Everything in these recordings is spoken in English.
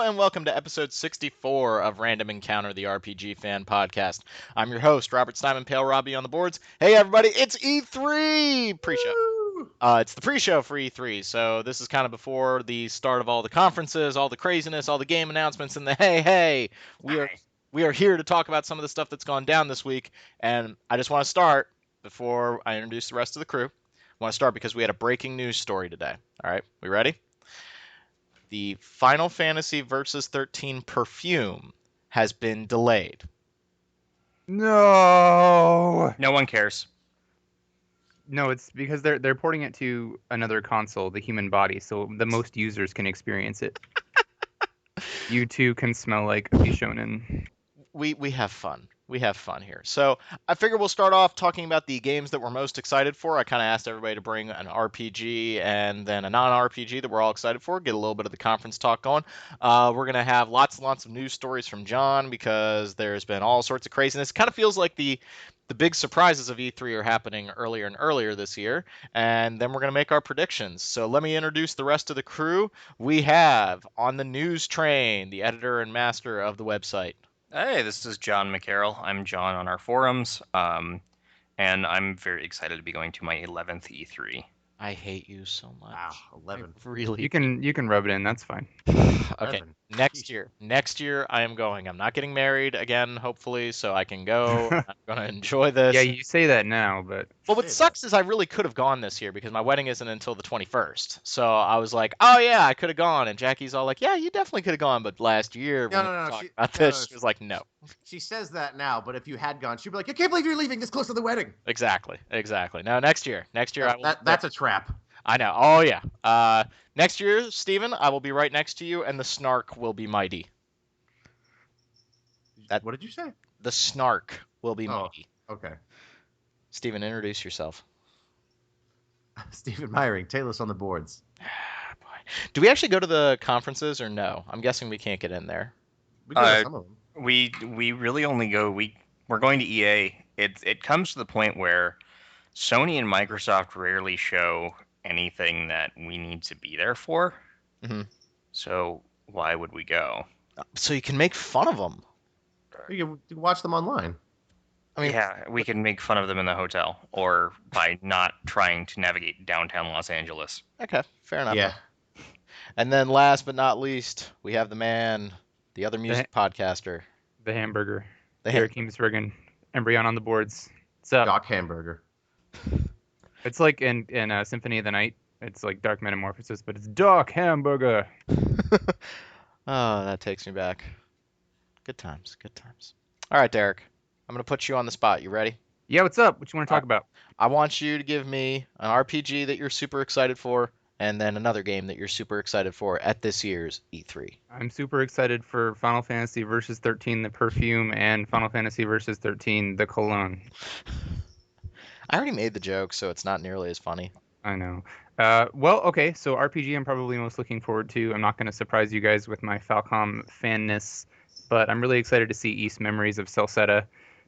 and welcome to episode 64 of Random Encounter, the RPG fan podcast. I'm your host, Robert Steinman, Pale Robbie on the boards. Hey, everybody, it's E3 pre-show. It's the pre-show for E3, so this is kind of before the start of all the conferences, all the craziness, all the game announcements, and the hey, we are here to talk about some of the stuff that's gone down this week. And I just want to start before I introduce the rest of the crew. I want to start because we had a breaking news story today. All right, we ready? The Final Fantasy Versus 13 Perfume has been delayed. No. No one cares. No, it's because they're porting it to another console, the human body, so the most users can experience it. You too can smell like Bishonen. We have fun. We have fun here. So I figure we'll start off talking about the games that we're most excited for. I kind of asked everybody to bring an RPG and then a non-RPG that we're all excited for. Get a little bit of the conference talk going. We're going to have lots and lots of news stories from John because there's been all sorts of craziness. It kind of feels like the big surprises of E3 are happening earlier and earlier this year, and then we're going to make our predictions. So let me introduce the rest of the crew. We have on the news train, the editor and master of the website. Hey, this is John McCarroll. I'm John on our forums, and I'm very excited to be going to my 11th E3. I hate you so much. Wow, 11. Really? You can rub it in. That's fine. Okay, 11. next year I am going. I'm not getting married again, hopefully, so I can go. I'm gonna enjoy this. Yeah, you say that now, but Well, what sucks is I really could have gone this year because my wedding isn't until the 21st. So I was like, oh yeah, I could have gone. And Jackie's all like, yeah, you definitely could have gone. But last year when we talked about this, she was like, no. She says that now, but if you had gone, she'd be like, I can't believe you're leaving this close to the wedding. Exactly. No, next year I will. That's a trap. I know. Oh yeah. Next year, Steven, I will be right next to you, and the snark will be mighty. What did you say? The snark will be mighty. Okay. Steven, introduce yourself. Stephen Meyering, Taylor's on the boards. Do we actually go to the conferences or no? I'm guessing we can't get in there. We go to some of them. We really only go. We're going to EA. It comes to the point where Sony and Microsoft rarely show anything that we need to be there for. Mm-hmm. So why would we go? So you can make fun of them. You can watch them online. I mean, Yeah, we can make fun of them in the hotel or by not trying to navigate downtown Los Angeles. okay, fair enough. Yeah. And then last but not least, we have the man, the other music podcaster. the hamburger. The Eric Heemsbergen, Embryon on the boards. What's up? Doc Hamburger. It's like in Symphony of the Night. It's like Dark Metamorphosis, but it's Doc Hamburger. Oh, that takes me back. Good times. All right, Derek. I'm going to put you on the spot. You ready? Yeah, what's up? What you want to talk about? I want you to give me an RPG that you're super excited for, and then another game that you're super excited for at this year's E3. I'm super excited for Final Fantasy Versus 13, the perfume, and Final Fantasy Versus 13, the cologne. I already made the joke, so it's not nearly as funny. I know. Well, okay, so RPG I'm probably most looking forward to. I'm not going to surprise you guys with my Falcom fanness, but I'm really excited to see East Memories of Celceta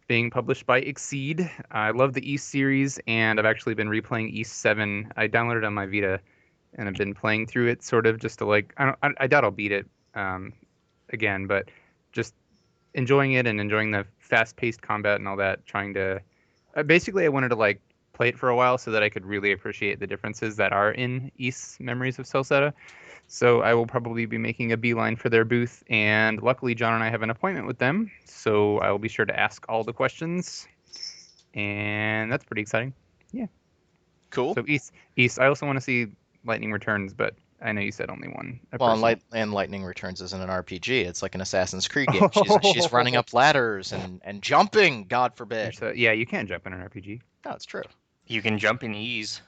being published by Exceed. I love the East series, and I've actually been replaying East 7. I downloaded it on my Vita, and I've been playing through it sort of just to like, I doubt I'll beat it again, but just enjoying it and enjoying the fast-paced combat and all that, trying to... basically, I wanted to like play it for a while so that I could really appreciate the differences that are in East Memories of Celceta. So I will probably be making a beeline for their booth, and luckily John and I have an appointment with them, so I will be sure to ask all the questions, and that's pretty exciting. Yeah. Cool. So East. I also want to see Lightning Returns, but I know you said only one. Well, and Lightning Returns isn't an RPG. It's like an Assassin's Creed game. She's running up ladders and jumping, God forbid. Yeah, you can't jump in an RPG. No, it's true. You can jump in ease.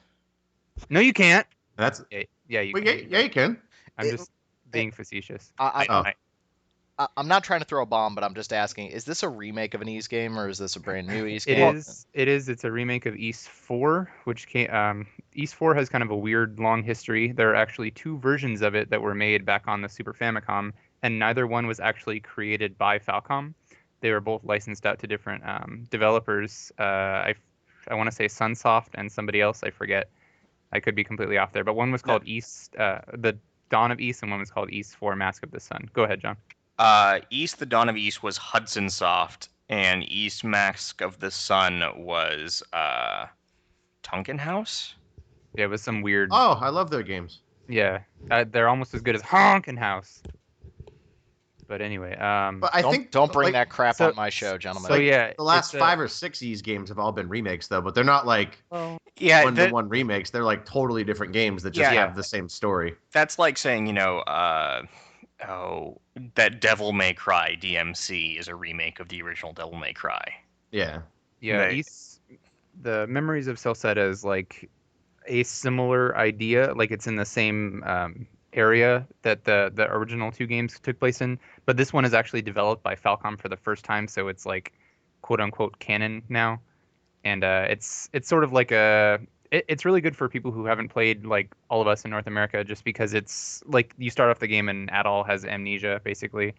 No, you can't. That's. Yeah, you Well, can. yeah, you can. I'm just being facetious. I'm not trying to throw a bomb, but I'm just asking: is this a remake of an Ys game, or is this a brand new Ys game? It is. It's a remake of Ys 4, which came. Ys 4 has kind of a weird long history. There are actually two versions of it that were made back on the Super Famicom, and neither one was actually created by Falcom. They were both licensed out to different developers. I want to say Sunsoft and somebody else. I forget. I could be completely off there, but one was called East. The Dawn of East, and one was called East 4 Mask of the Sun. Go ahead, John. East, the Dawn of East was Hudson Soft, and East Mask of the Sun was Tonkin House. Yeah, it was some weird. Oh, I love their games. Yeah, they're almost as good as Honkin' House. But anyway, But I think Don't bring like, that crap so- on my show, gentlemen. so yeah, the last it's, 5 or 6 Ys games have all been remakes though, but they're not like Yeah, one-to-one remakes. They're like totally different games that just Yeah. have the same story. that's like saying, that Devil May Cry DMC is a remake of the original Devil May Cry. Yeah. Yeah, They- the Memories of Celceta is like a similar idea. Like it's in the same area that the original 2 games took place in, but this one is actually developed by Falcom for the first time, so it's like quote unquote canon now, and it's sort of like it's really good for people who haven't played like all of us in North America, just because it's like you start off the game and Adol has amnesia basically,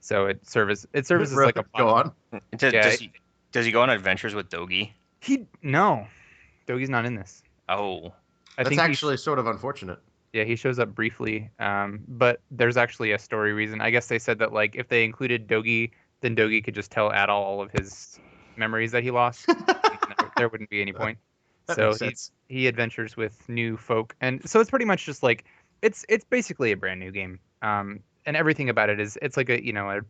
so it serves as like a Go on. Does he go on adventures with Dogi? No, Dogi's not in this. Oh, I That's think actually sort of unfortunate. Yeah, he shows up briefly, but there's actually a story reason. I guess they said that like if they included Dogi, then Dogi could just tell Adol all of his memories that he lost. There wouldn't be any point. That So makes sense. he adventures with new folk, and so it's pretty much just like it's basically a brand new game. And everything about it is it's like a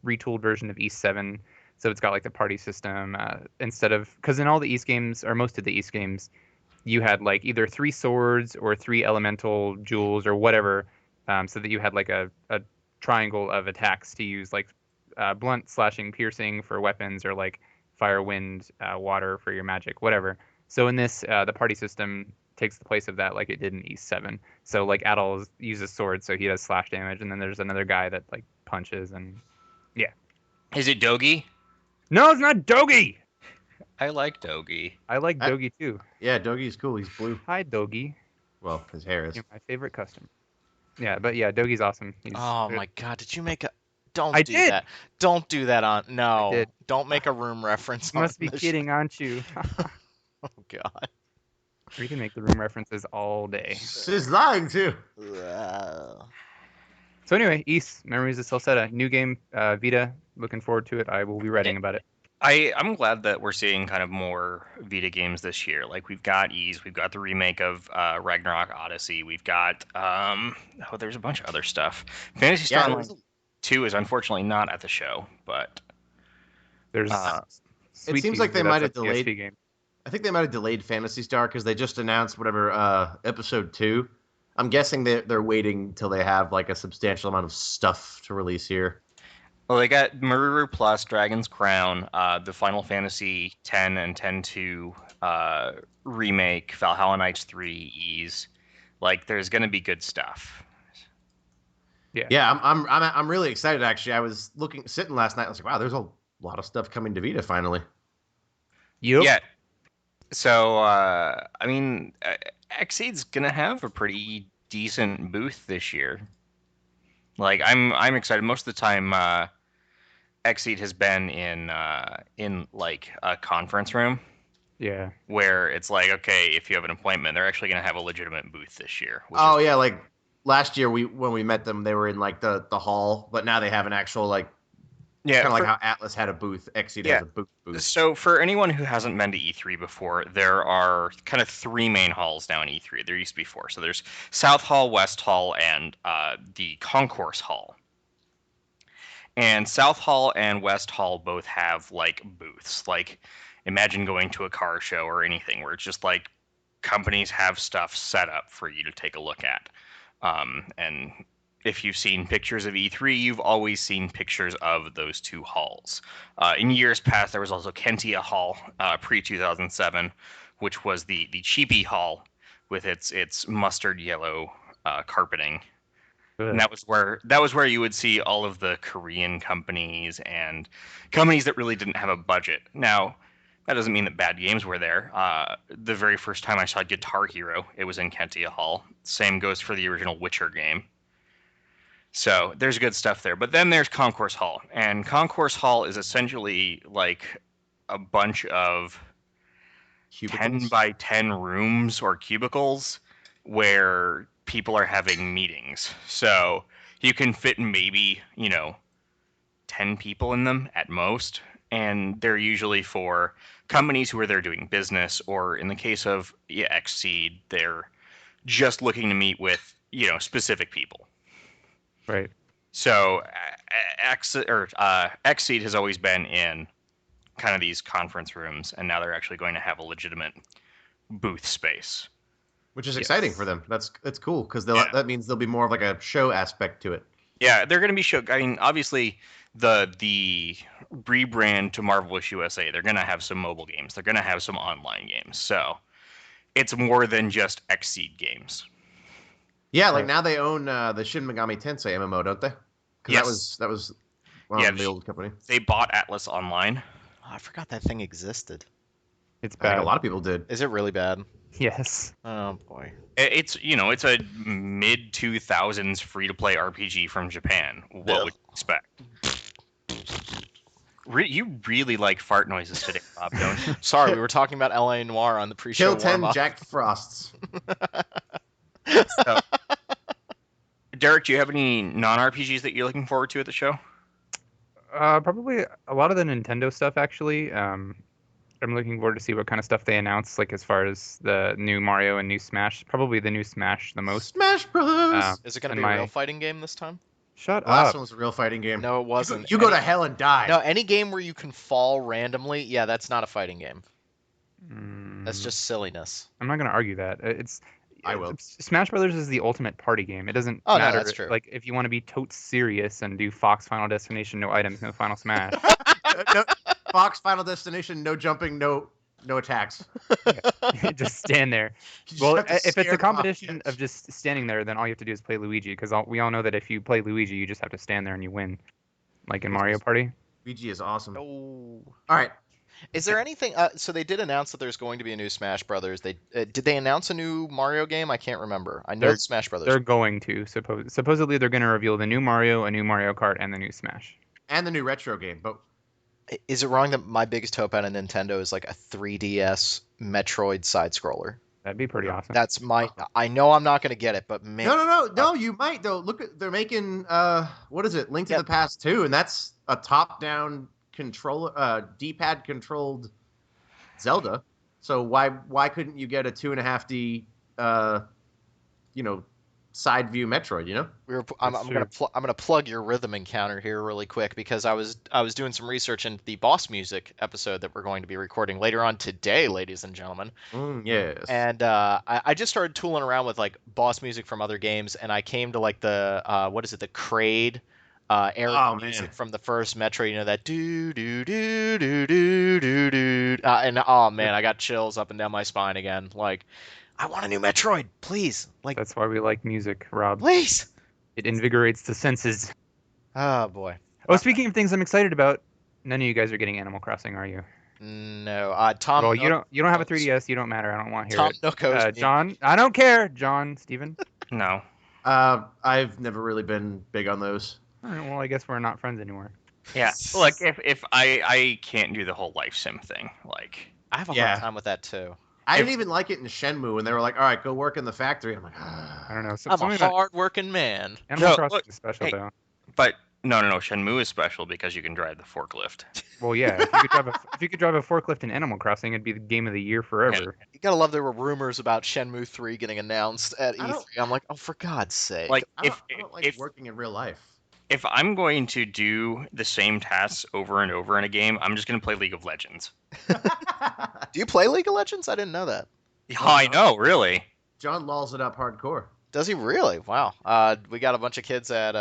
retooled version of East 7. So it's got like the party system instead of, because in all the East games, or most of the East games, you had like either 3 swords or 3 elemental jewels or whatever, so that you had like a triangle of attacks to use, like blunt, slashing, piercing for weapons, or like fire, wind, water for your magic, whatever. So in this, the party system takes the place of that, like it did in East 7. So like Adol uses swords, so he does slash damage, and then there's another guy that like punches, and is it Dogi? no, it's not Dogi. I like Dogi. I like I- Dogi too. Yeah, Dogi's cool. He's blue. Hi, Dogi. Well, his hair is. You're my favorite customer. Yeah, but yeah, Dogi's awesome. Oh my god, did you make a Don't I do did. that. Don't do that on No. did. Don't make a room reference You on must be this kidding, aren't you? Oh god. We can make the room references all day. She's lying too. So anyway, East, Memories of Celceta, new game, Vita. Looking forward to it. I will be writing about it. I'm glad that we're seeing kind of more Vita games this year. Like we've got Ys, we've got the remake of Ragnarok Odyssey, we've got there's a bunch of other stuff. Phantasy Star Yeah, Online 2 is unfortunately not at the show, but There's. It seems like they might have delayed- Game. I think they might have delayed Phantasy Star because they just announced whatever episode 2. I'm guessing they're waiting till they have like a substantial amount of stuff to release here. well, they got Maruru Plus, Dragon's Crown, the Final Fantasy 10 and 10-2 remake, Valhalla Knights 3 Ys. Like there's gonna be good stuff. Yeah, I'm really excited actually. I was sitting last night. I was like, wow, there's a lot of stuff coming to Vita finally. Yep. Yeah. So, I mean, Xseed's gonna have a pretty decent booth this year. Like, I'm excited. Most of the time, Xseed has been in like a conference room Yeah. where it's like, okay, if you have an appointment, they're actually gonna have a legitimate booth this year. Which Oh is, yeah, like last year when we met them, they were in like the hall, but now they have an actual like yeah. kind of like for- how Atlas had a booth. Xseed Yeah. has a booth. So for anyone who hasn't been to E3 before, there are kind of 3 main halls now in E3. There used to be 4. So there's South Hall, West Hall, and the Concourse Hall. And South Hall and West Hall both have like booths. Like imagine going to a car show or anything where it's just like companies have stuff set up for you to take a look at. And if you've seen pictures of E3, you've always seen pictures of those 2 halls. In years past, there was also Kentia Hall, pre-2007, which was the cheapy hall with its mustard yellow carpeting. And that was where you would see all of the Korean companies and companies that really didn't have a budget. Now, that doesn't mean that bad games were there. The very first time I saw Guitar Hero, it was in Kentia Hall. Same goes for the original Witcher game. So there's good stuff there. But then there's Concourse Hall. And Concourse Hall is essentially like a bunch of 10 Cubicles. by 10 rooms or cubicles where people are having meetings. So you can fit maybe, 10 people in them at most. And they're usually for companies who are there doing business, or in the case of Xseed, they're just looking to meet with, specific people. Right. So Xseed has always been in kind of these conference rooms, and now they're actually going to have a legitimate booth space. Which is Yes. exciting for them. That's cool because Yeah. that means there'll be more of like a show aspect to it. Yeah, they're going to be I mean, obviously, the rebrand to Marvelous USA, they're going to have some mobile games. They're going to have some online games. So it's more than just Xseed games. Yeah, like Right. now they own the Shin Megami Tensei MMO, don't they? Because Yes. that was Yeah, the old company. They bought Atlas Online. Oh, I forgot that thing existed. It's I think bad. a lot of people did. Is it really bad? Yes. Oh boy. It's it's a mid 2000s free to play RPG from Japan. What would you expect? You really like fart noises today, Bob, don't you? Sorry, we were talking about LA Noire on the pre-show Kill 10 warm-up. Jack Frosts. So, Derek, do you have any non-RPGs that you're looking forward to at the show? Probably a lot of the Nintendo stuff, actually. I'm looking forward to see what kind of stuff they announce, like as far as the new Mario and new Smash. Probably the new Smash the most. Smash Brothers. Is it going to And be a my- real fighting game this time? Shut The last up. one was a real fighting game. No, it wasn't. You go to Any- hell and die. No, any game where you can fall randomly, yeah, that's not a fighting game. That's Mm, just silliness. I'm not going to argue that. I will. Smash Brothers is the ultimate party game. It doesn't Oh, no, matter. that's true. Like if you want to be totes serious and do Fox Final Destination, no items, no Final Smash. No, Fox Final Destination, no jumping, no attacks. Just stand there. You just Well, have to if it's a scare competition Fox. of just standing there, then all you have to do is play Luigi, because we all know that if you play Luigi, you just have to stand there and you win, like in Mario Party. VG is awesome. Oh. All right. Is there anything? So they did announce that there's going to be a new Smash Brothers. They did they announce a new Mario game? I can't remember. I know They're- it's Smash Brothers. They're going to supposedly they're going to reveal the new Mario, a new Mario Kart, and the new Smash. And the new retro game, but Is it wrong that my biggest hope out of Nintendo is like a 3DS Metroid side scroller? That'd be pretty awesome. That's my. I know I'm not going to get it, but man, no, you might though. Look at they're making what is it? Link to Yeah. the Past 2, and that's a top-down controller D-pad controlled Zelda. So why couldn't you get a 2.5D side view Metroid, I'm That's gonna I'm gonna plug your Rhythm Encounter here really quick because I was doing some research in the Boss Music episode that we're going to be recording later on today, ladies and gentlemen. Yes. And I just started tooling around with like Boss Music from other games, and I came to like the the Kraid era Oh, music man. from the first Metroid. You know that do do do do do do do, and oh man, I got chills up and down my spine again. Like, I want a new Metroid, please. Like, That's why we like music, Rob. please. It invigorates the senses. Oh boy. Oh, speaking of things I'm excited about, none of you guys are getting Animal Crossing, are you? No, Tom. Well, you don't have a knows- 3DS. You don't matter. I don't want to hear Tom it. Nookos. John, I don't care. John, Steven. No. I've never really been big on those. All right, well, I guess we're not friends anymore. Yeah. Look, if I can't do the whole life sim thing, like I have a Yeah. hard time with that too. I didn't even like it in Shenmue when they were like, "All right, go work in the factory." I'm like, I don't know. I'm Something a about hard-working man. Animal No, Crossing look, is special, hey. though. but no, Shenmue is special because you can drive the forklift. Well, yeah. If you could drive a forklift in Animal Crossing, it'd be the game of the year forever. You gotta love there were rumors about Shenmue 3 getting announced at I E3. don't- I'm like, oh, for God's sake. Like I don't like if working in real life. if I'm going to do the same tasks over and over in a game, I'm just going to play League of Legends. do you play League of Legends? I didn't know that. Yeah, I know, really. John lulls it up hardcore. Does he really? Wow. We got a bunch of kids at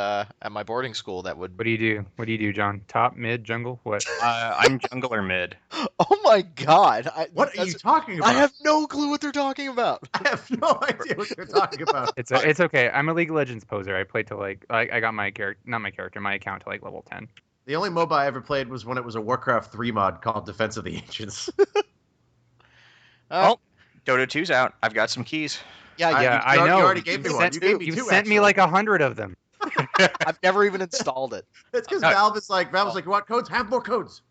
my boarding school that would. What do you do? What do you do, John? Top, mid, jungle? What? I'm jungle or mid. Oh my God! What are you that's- talking about? I have no clue what they're talking about. I have no idea what you're talking about. It's okay. I'm a League of Legends poser. I played to like I got my my account to like level 10. The only MOBA I ever played was when it was a Warcraft 3 mod called Defense of the Ancients. Oh, Dota 2's out. I've got some keys. Yeah, I- yeah. Yeah, you I know. already gave me You one. sent- You gave me you two, sent me actually. like 100 of them. I've never even installed it. It's because Uh, Valve was like, you want codes? Have more codes.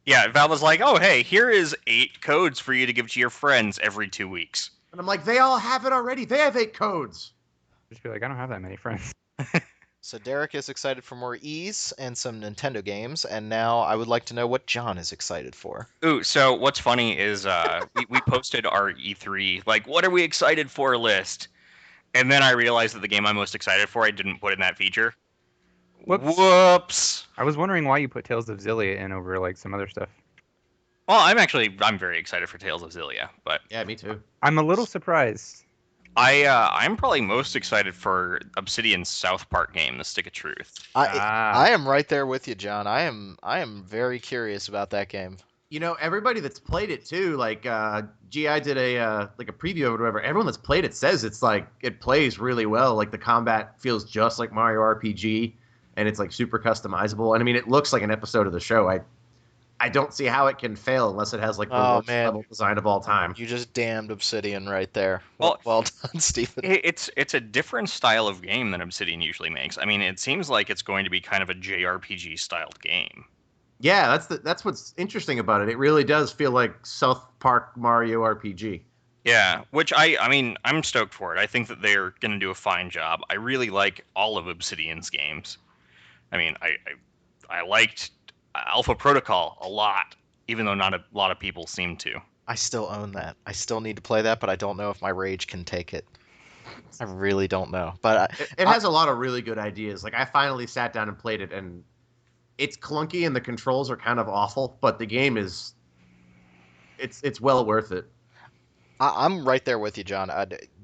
Yeah, Valve was like, oh, hey, here is 8 codes for you to give to your friends every 2 weeks. And I'm like, they all have it already. They have 8 codes. Just be like, I don't have that many friends. So Derek is excited for more E's and some Nintendo games, and now I would like to know what John is excited for. Ooh, so what's funny is we posted our E3, like, what are we excited for list? And then I realized that the game I'm most excited for, I didn't put in that feature. Whoops. Whoops. I was wondering why you put Tales of Xillia in over like some other stuff. Well, I'm very excited for Tales of Xillia, but Yeah, me too. I'm a little surprised. I'm probably most excited for Obsidian's South Park game, The Stick of Truth. I am right there with you, John. I am very curious about that game. You know, everybody that's played it too, like GI did a like a preview of it or whatever. Everyone that's played it says it's like it plays really well. Like the combat feels just like Mario RPG, and it's like super customizable. And I mean, it looks like an episode of the show. I don't see how it can fail unless it has like the worst level design of all time. You just damned Obsidian right there. Well, Well done, Stephen. It's a different style of game than Obsidian usually makes. I mean, it seems like it's going to be kind of a JRPG styled game. Yeah, that's what's interesting about it. It really does feel like South Park Mario RPG. Yeah, which I mean, I'm stoked for it. I think that they're going to do a fine job. I really like all of Obsidian's games. I mean, I liked Alpha Protocol a lot, even though not a lot of people seem to. I still own that. I still need to play that, but I don't know if my rage can take it. I really don't know. But it has a lot of really good ideas. Like I finally sat down and played it, and it's clunky and the controls are kind of awful, but the game is it's well worth it. I'm right there with you, John.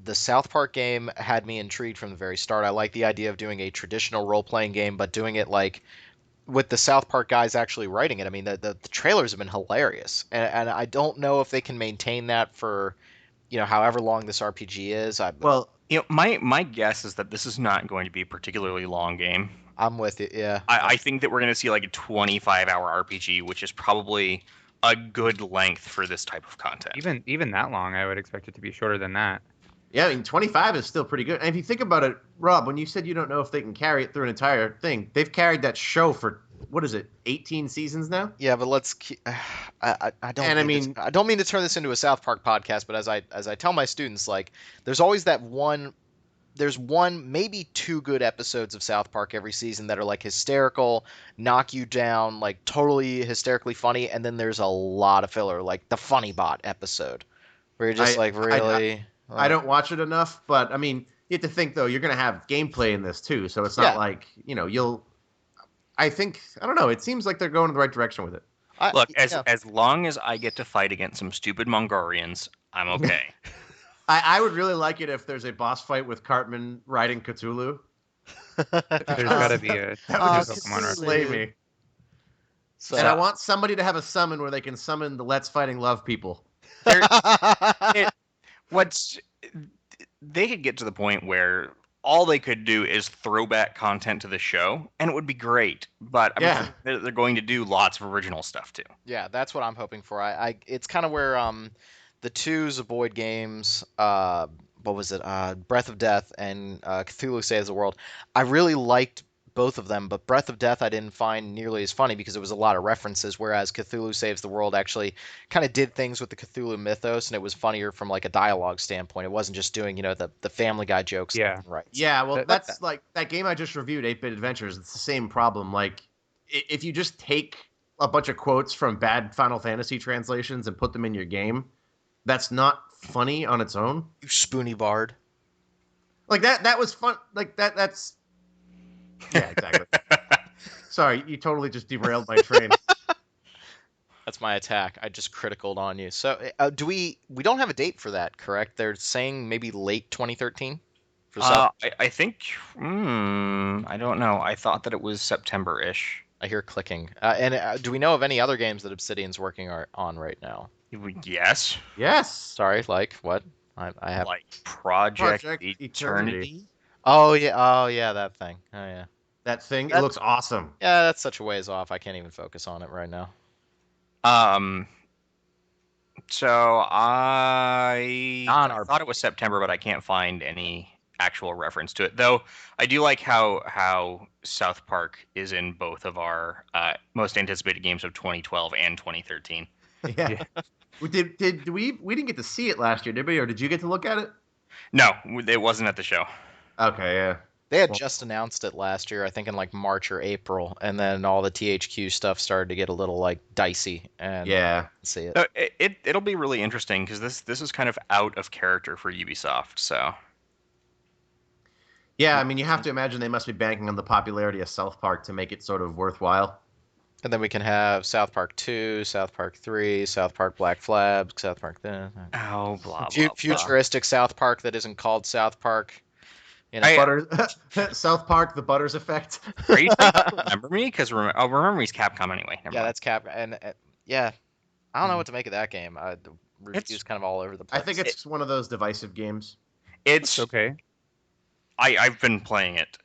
The South Park game had me intrigued from the very start. I like the idea of doing a traditional role-playing game, but doing it like with the South Park guys actually writing it. I mean, the trailers have been hilarious, and I don't know if they can maintain that for, however long this RPG is. Well, my guess is that this is not going to be a particularly long game. I'm with it. Yeah. I think that we're going to see like a 25-hour RPG, which is probably a good length for this type of content. Even that long, I would expect it to be shorter than that. Yeah, I mean, 25 is still pretty good. And if you think about it, Rob, when you said you don't know if they can carry it through an entire thing, they've carried that show for, what is it, 18 seasons now? Yeah, but let's keep, I don't mean to turn this into a South Park podcast, but as I tell my students, like, there's always there's one, maybe two good episodes of South Park every season that are like hysterical, knock you down, like totally hysterically funny, and then there's a lot of filler, like the Funny Bot episode, where you're just really. I don't watch it enough, but I mean, you have to think though, you're going to have gameplay in this too, so it's not like, I don't know, it seems like they're going in the right direction with it. Look, as long as I get to fight against some stupid Mongolians, I'm okay. I would really like it if there's a boss fight with Cartman riding Cthulhu. There's got to be a Pokemon slay me. So, and I want somebody to have a summon where they can summon the Let's Fighting Love people. They could get to the point where all they could do is throwback content to the show, and it would be great. But they're going to do lots of original stuff too. Yeah, that's what I'm hoping for. It's kind of where the two Zeboyd games, what was it, Breath of Death and Cthulhu Saves the World. I really liked both of them, but Breath of Death I didn't find nearly as funny because it was a lot of references, whereas Cthulhu Saves the World actually kind of did things with the Cthulhu mythos, and it was funnier from like a dialogue standpoint. It wasn't just doing, the Family Guy jokes. Yeah. Right. Yeah, well, that's like that game I just reviewed, 8-Bit Adventures. It's the same problem. Like, if you just take a bunch of quotes from bad Final Fantasy translations and put them in your game, that's not funny on its own. You spoony bard. Like that was fun. Like that's. Yeah, exactly. Sorry, you totally just derailed my train. That's my attack. I just criticaled on you. So, we don't have a date for that, correct? They're saying maybe late 2013 for I think I don't know. I thought that it was September-ish. I hear clicking. And do we know of any other games that Obsidian's working on right now? Yes. Sorry, like what? I have like Project Eternity. Oh yeah, that thing. Oh yeah. That thing, it looks awesome. Yeah, that's such a ways off. I can't even focus on it right now. So I thought it was September, but I can't find any actual reference to it. Though I do like how South Park is in both of our most anticipated games of 2012 and 2013. Yeah. Did we didn't get to see it last year, did we? Or did you get to look at it? No, it wasn't at the show. Okay, yeah. They had Well- just announced it last year, I think in like March or April, and then all the THQ stuff started to get a little like dicey and Yeah. see it. So it'll be really interesting because this is kind of out of character for Ubisoft. So Yeah, I mean, you have to imagine they must be banking on the popularity of South Park to make it sort of worthwhile. And then we can have South Park 2, South Park 3, South Park Black Flag, South Park blah blah blah. futuristic South Park that isn't called South Park. You know, I- Butter, South Park, the Butters effect. Are you talking about Remember Me? Because Remember Me's Capcom anyway. Never yeah, mind. that's Cap, and yeah, I don't know what to make of that game. The reviews It's- kind of all over the I place. think it's one of those divisive games. It's Okay. I've been playing it.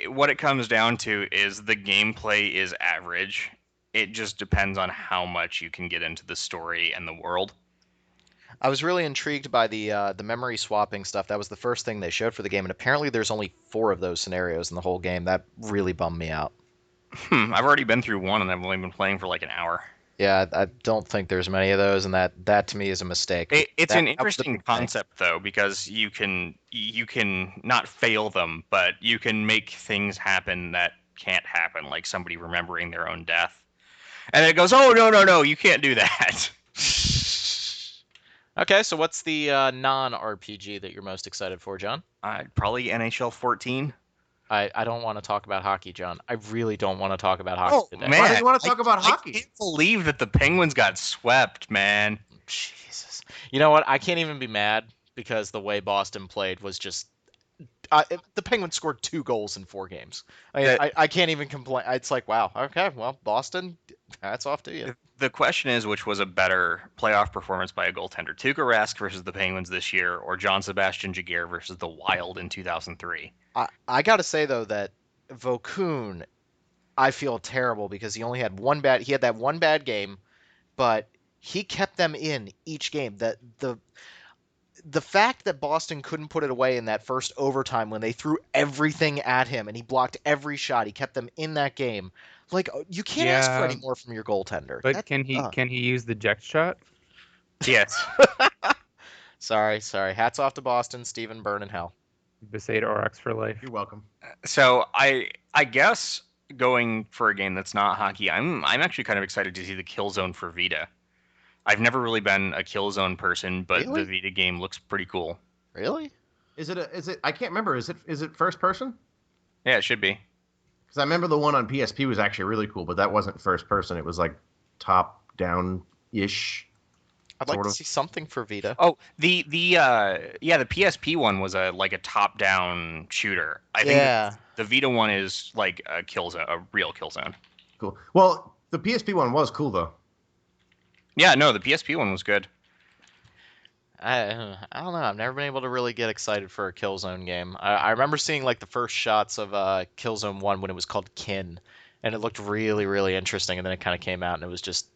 What it comes down to is the gameplay is average. It just depends on how much you can get into the story and the world. I was really intrigued by the memory swapping stuff. That was the first thing they showed for the game, and apparently there's only 4 of those scenarios in the whole game. That really bummed me out. I've already been through one and I've only been playing for like an hour. Yeah, I don't think there's many of those, and that to me is a mistake. It's That- an that was the interesting big thing. concept though because you can not fail them, but you can make things happen that can't happen, like somebody remembering their own death. And then it goes, oh no, you can't do that. Okay, so what's the non-RPG that you're most excited for, John? Probably NHL 14. I don't want to talk about hockey, John. I really don't want to talk about hockey Oh today. man, Why do you want to talk about I hockey? can't believe that the Penguins got swept, man. Jesus. You know what? I can't even be mad because the way Boston played was just. The Penguins scored 2 goals in 4 games. I can't even complain. It's like, wow, okay, well, Boston, hats off to you. The question is, which was a better playoff performance by a goaltender, Tuukka Rask versus the Penguins this year, or John Sebastian Jaguar versus the Wild in 2003? I got to say, though, that Vokun, I feel terrible because he had that one bad game, but he kept them in each game. The fact that Boston couldn't put it away in that first overtime when they threw everything at him and he blocked every shot, he kept them in that game. Like, you can't ask for Yeah. any more from your goaltender. But That- can he use the jet shot? Yes. Sorry. Hats off to Boston. Steven, burn in hell. Besaid Aurochs for life. You're welcome. So I guess going for a game that's not hockey, I'm actually kind of excited to see the Killzone for Vita. I've never really been a Killzone person, but Really? the Vita game looks pretty cool. Really? Is it? I can't remember. Is it first person? Yeah, it should be. Because I remember the one on PSP was actually really cool, but that wasn't first person. It was like top down ish. I'd like Sort to of. see something for Vita. Oh, the PSP one was a top down shooter. I think Yeah. the Vita one is like a Killzone, a real Killzone. Cool. Well, the PSP one was cool though. Yeah, no, the PSP one was good. I don't know. I've never been able to really get excited for a Killzone game. I remember seeing like the first shots of Killzone 1 when it was called Kin, and it looked really, really interesting, and then it kind of came out and it was just.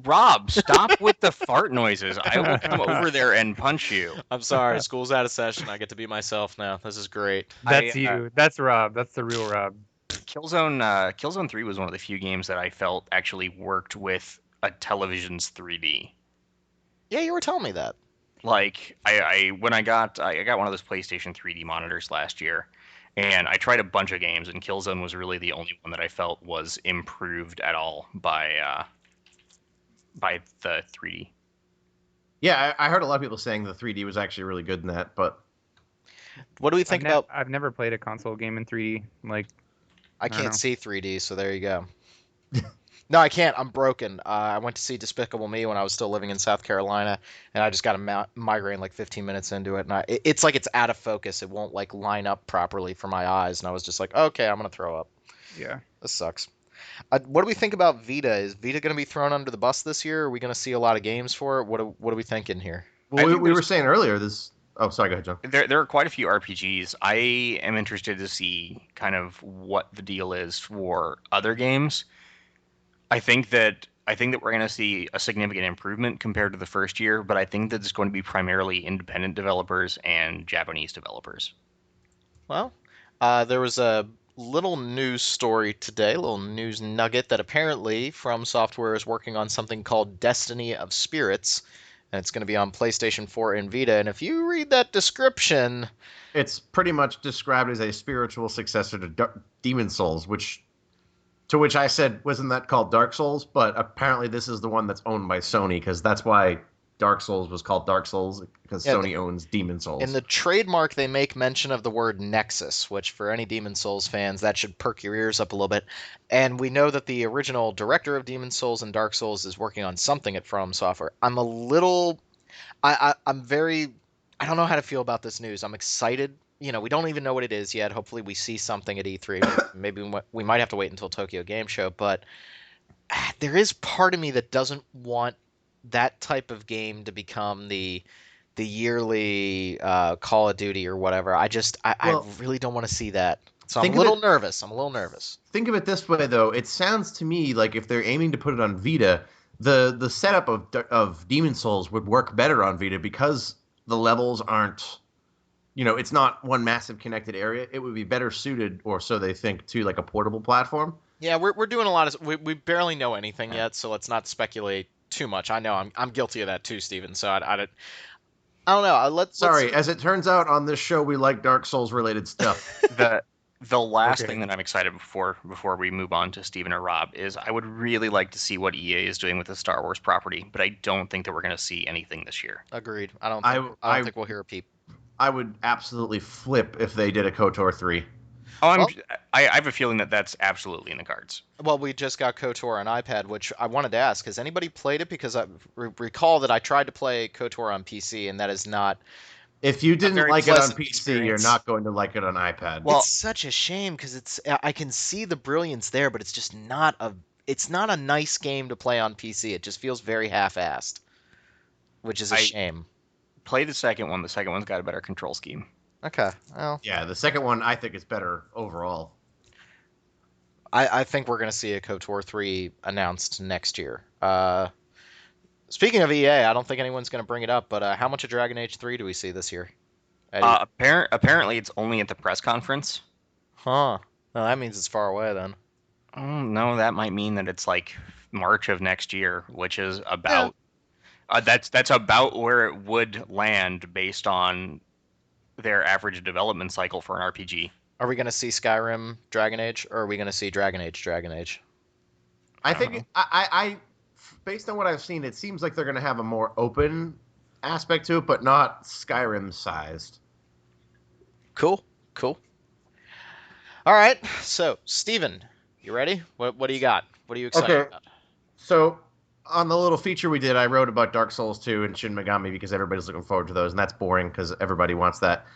Rob, stop with the fart noises. I will come over there and punch you. I'm sorry, school's out of session. I get to be myself now. This is great. That's you. That's Rob. That's the real Rob. Killzone 3 was one of the few games that I felt actually worked with a television's 3D. Yeah, you were telling me that. Like I got one of those PlayStation 3D monitors last year, and I tried a bunch of games, and Killzone was really the only one that I felt was improved at all by the 3D. Yeah, I heard a lot of people saying the 3D was actually really good in that, but What do we think about? I've never played a console game in 3D. Like, I don't know. can't see 3D, so there you go. No, I can't. I'm broken. I went to see Despicable Me when I was still living in South Carolina, and I just got a migraine like 15 minutes into it, and it's like it's out of focus. It won't like line up properly for my eyes, and I was just like, okay, I'm gonna throw up. yeah. This sucks. What do we think about Vita? Is Vita gonna be thrown under the bus this year? Are we gonna see a lot of games for it? What are we thinking here? well, I think we were there's- saying earlier this. Oh, sorry, go ahead, John. There are quite a few RPGs. I am interested to see kind of what the deal is for other games. I think that we're going to see a significant improvement compared to the first year, but I think that it's going to be primarily independent developers and Japanese developers. Well, there was a little news story today, a little news nugget that apparently From Software is working on something called Destiny of Spirits, and it's going to be on PlayStation 4 and Vita. And if you read that description, It's pretty much described as a spiritual successor to Demon Souls, to which I said, wasn't that called Dark Souls? But apparently this is the one that's owned by Sony, because that's why Dark Souls was called Dark Souls, because Sony owns Demon Souls. in the trademark, they make mention of the word Nexus, which for any Demon Souls fans, that should perk your ears up a little bit. And we know that the original director of Demon Souls and Dark Souls is working on something at From Software. I'm a little... I'm very... I don't know how to feel about this news. I'm excited. We don't even know what it is yet. Hopefully we see something at E3. Maybe we might have to wait until Tokyo Game Show, but there is part of me that doesn't want that type of game to become the yearly Call of Duty or whatever. I really don't want to see that. So I'm a little nervous. Think of it this way, though. It sounds to me like if they're aiming to put it on Vita, the setup of Demon Souls would work better on Vita because the levels aren't, it's not one massive connected area. It would be better suited, or so they think, to like a portable platform. Yeah, we're doing a lot of... We barely know anything yet, so let's not speculate too much. I know I'm guilty of that too, Steven. So I don't know. Sorry, as it turns out, on this show we like Dark Souls related stuff. The last thing that I'm excited before we move on to Steven or Rob is I would really like to see what EA is doing with the Star Wars property, but I don't think that we're going to see anything this year. Agreed. I don't think we'll hear a peep. I would absolutely flip if they did a KOTOR 3. I have a feeling that that's absolutely in the cards. Well, we just got KOTOR on iPad, which I wanted to ask, has anybody played it? Because I recall that I tried to play KOTOR on PC, and that is not... If you didn't like it on PC, experience. You're not going to like it on iPad. Well, it's such a shame, because I can see the brilliance there, but it's just not a nice game to play on PC. It just feels very half-assed, which is a shame. Play the second one. The second one's got a better control scheme. Okay. Well, yeah, the second one I think is better overall. I think we're going to see a KOTOR 3 announced next year. Speaking of EA, I don't think anyone's going to bring it up, but how much of Dragon Age 3 do we see this year? Apparently, it's only at the press conference. Huh. Well, that means it's far away then. Oh, no, that might mean that it's like March of next year, which is about... Yeah. That's about where it would land based on their average development cycle for an RPG. Are we going to see Skyrim Dragon Age, or are we going to see Dragon Age Dragon Age? I think I based on what I've seen, it seems like they're going to have a more open aspect to it, but not Skyrim sized. Cool. All right, so Steven, you ready? What do you got? What are you excited about? So on the little feature we did, I wrote about Dark Souls 2 and Shin Megami because everybody's looking forward to those, and that's boring because everybody wants that.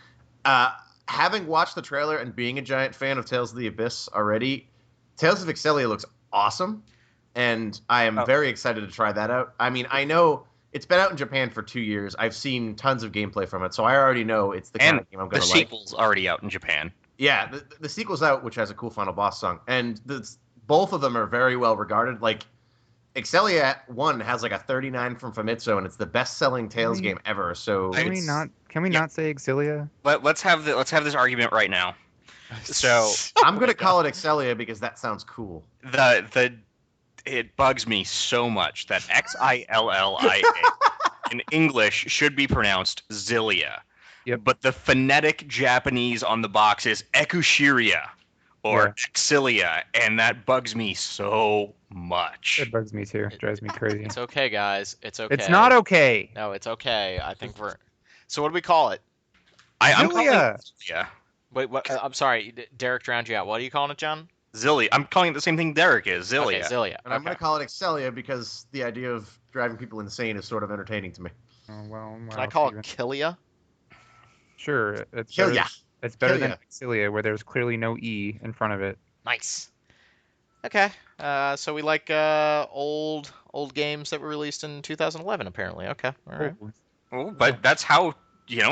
Having watched the trailer and being a giant fan of Tales of the Abyss already, Tales of Excelia looks awesome, and I am very excited to try that out. I mean, I know it's been out in Japan for 2 years. I've seen tons of gameplay from it, so I already know it's the kind of game I'm going to like. The sequel's already out in Japan. Yeah, the sequel's out, which has a cool final boss song, and both of them are very well regarded. Like, Excelia 1 has like a 39 from Famitsu, and it's the best-selling Tales game ever. So can we not say Excelia? Let's have this argument right now. So I'm gonna call it Excelia because that sounds cool. It bugs me so much that Xillia in English should be pronounced Zilia. Yep. But the phonetic Japanese on the box is Ekushiria or Exilia, and that bugs me so much. It bugs me too. It drives me crazy. It's okay, guys. It's okay. It's not okay. No, it's okay. I think we're... So what do we call it? I'm calling it Zilia. Wait, what? I'm sorry. Derek drowned you out. What are you calling it, John? Zilia. I'm calling it the same thing Derek is. Zilia. Okay, Zilia. And I'm going to call it Excelia because the idea of driving people insane is sort of entertaining to me. Oh, well, Can I call it Killia? Sure. It's better than Exilia, where there's clearly no E in front of it. Nice. Okay. So we like old games that were released in 2011, apparently. Okay. All right. Well, but that's how,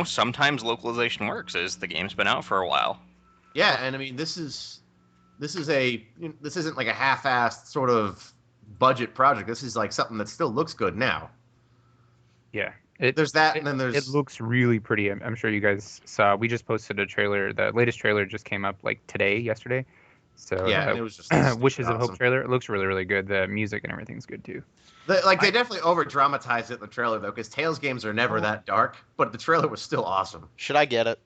sometimes localization works, is the game's been out for a while. Yeah, and I mean, this isn't like a half-assed sort of budget project. This is like something that still looks good now. Yeah. There's that, and then there's... It looks really pretty. I'm sure you guys saw. We just posted a trailer. The latest trailer just came up like yesterday. So Yeah, and it was just Wishes of Hope awesome. trailer. It looks really, really good. The music and everything's good too. They definitely over dramatized it in the trailer though, because Tales games are never that dark, but the trailer was still awesome. Should I get it?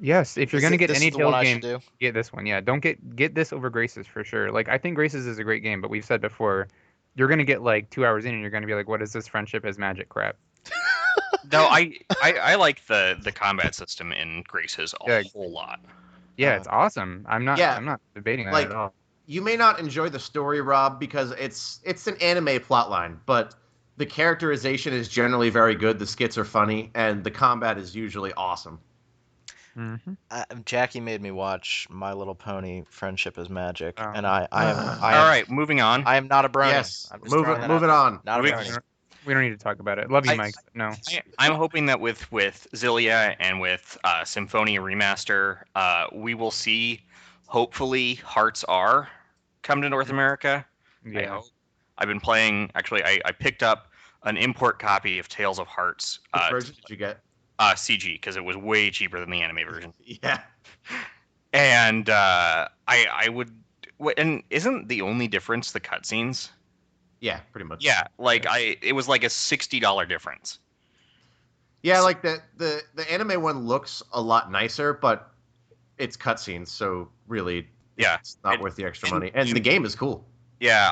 Yes, if you're gonna get This any is the one Tales I game, should do. get this one. Yeah, don't get this over Graces for sure. Like I think Graces is a great game, but we've said before, you're gonna get like 2 hours in and you're gonna be like, what is this friendship as magic crap? No, I like the combat system in Graces a Yeah. whole lot. Yeah, it's awesome. I'm not debating that Like, at all. You may not enjoy the story, Rob, because it's an anime plotline, but the characterization is generally very good. The skits are funny, and the combat is usually awesome. Mm-hmm. Jackie made me watch My Little Pony: Friendship is Magic, Oh. and I am All right, moving on. I am not a brony. Yes, I'm just move throwing it that move out it there. on. Not a Moving- brony. We don't need to talk about it. Love you, Mike. But no. I'm hoping that with Xillia and with Symphonia Remaster, we will see, hopefully, Hearts R come to North America. I Yeah. hope. I've been playing. Actually, I picked up an import copy of Tales of Hearts Which version did you get? CG because it was way cheaper than the anime version. Yeah. And I would. And isn't the only difference the cutscenes? Yeah, pretty much. Yeah, like it was like a $60 difference. Yeah, like the anime one looks a lot nicer, but it's cutscenes, so really, Yeah, it's not worth the extra money. And the game is cool. Yeah,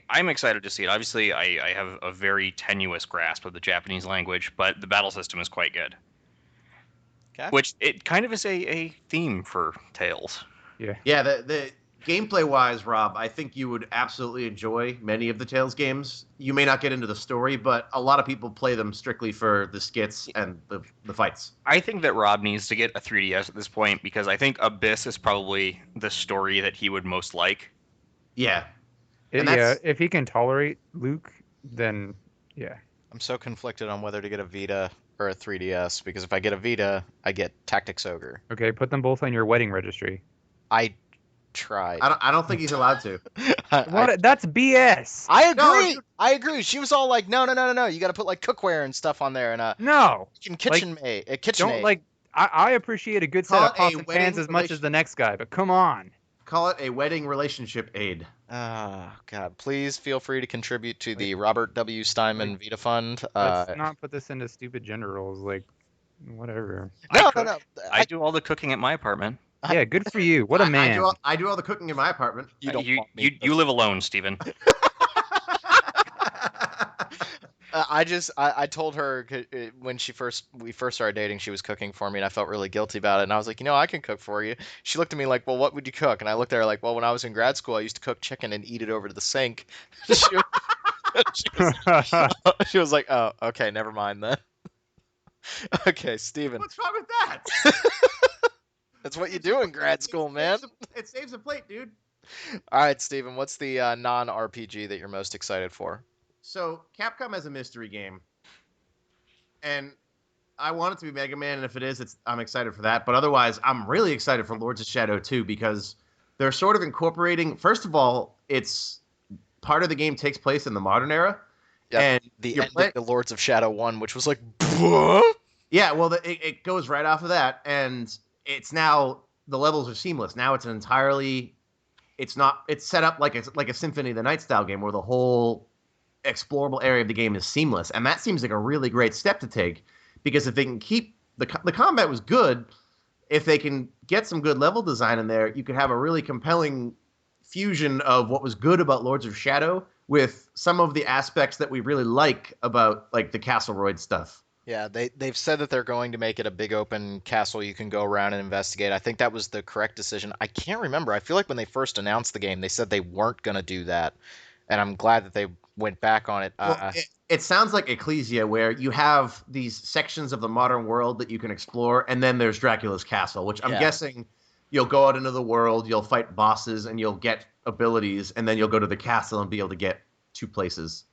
I'm excited to see it. Obviously, I have a very tenuous grasp of the Japanese language, but the battle system is quite good. Okay. Which it kind of is a theme for Tales. Yeah, the gameplay wise, Rob, I think you would absolutely enjoy many of the Tales games. You may not get into the story, but a lot of people play them strictly for the skits and the fights. I think that Rob needs to get a 3DS at this point because I think Abyss is probably the story that he would most like. Yeah. Yeah, And that's- if he can tolerate Luke, then yeah. I'm so conflicted on whether to get a Vita or a 3DS because if I get a Vita, I get Tactics Ogre. Okay, put them both on your wedding registry. I tried. I don't think he's allowed to. What? That's BS. I agree. No, dude. I agree. She was all like, "No. You got to put like cookware and stuff on there and No, kitchen aid. don't like. I appreciate a good set Call of it pots a and wedding pans as much as the next guy, but come on. Call it a wedding relationship aid. Oh God! Please feel free to contribute to the Robert W. Steinman Vita Fund. Let's not put this into stupid gender roles. Like, whatever. No. I do all the cooking at my apartment. Yeah, good for you. What a man. I do all the cooking in my apartment. You don't. you want me. you live alone, Steven. I told her when we first started dating, she was cooking for me, and I felt really guilty about it. And I was like, I can cook for you. She looked at me like, well, what would you cook? And I looked at her like, well, when I was in grad school, I used to cook chicken and eat it over to the sink. She was like, oh, okay, never mind then. Okay, Steven. What's wrong with that? That's what you do in grad school, man. It saves a plate, dude. All right, Steven, what's the non-RPG that you're most excited for? So Capcom has a mystery game, and I want it to be Mega Man, and if it is, I'm excited for that. But otherwise, I'm really excited for Lords of Shadow 2 because they're sort of incorporating. First of all, it's part of the game takes place in the modern era. Yeah, and the you're end play- of the Lords of Shadow 1, which was like, "What?" Yeah, well, it goes right off of that, and it's now the levels are seamless. Now it's it's set up like a Symphony of the Night style game where the whole explorable area of the game is seamless, and that seems like a really great step to take because if they can keep the combat was good, if they can get some good level design in there, you could have a really compelling fusion of what was good about Lords of Shadow with some of the aspects that we really like about like the Castleroid stuff. Yeah, they've said that they're going to make it a big open castle you can go around and investigate. I think that was the correct decision. I can't remember. I feel like when they first announced the game, they said they weren't going to do that, and I'm glad that they went back on it. Well, it sounds like Ecclesia, where you have these sections of the modern world that you can explore, and then there's Dracula's castle, which I'm guessing you'll go out into the world, you'll fight bosses, and you'll get abilities, and then you'll go to the castle and be able to get two places.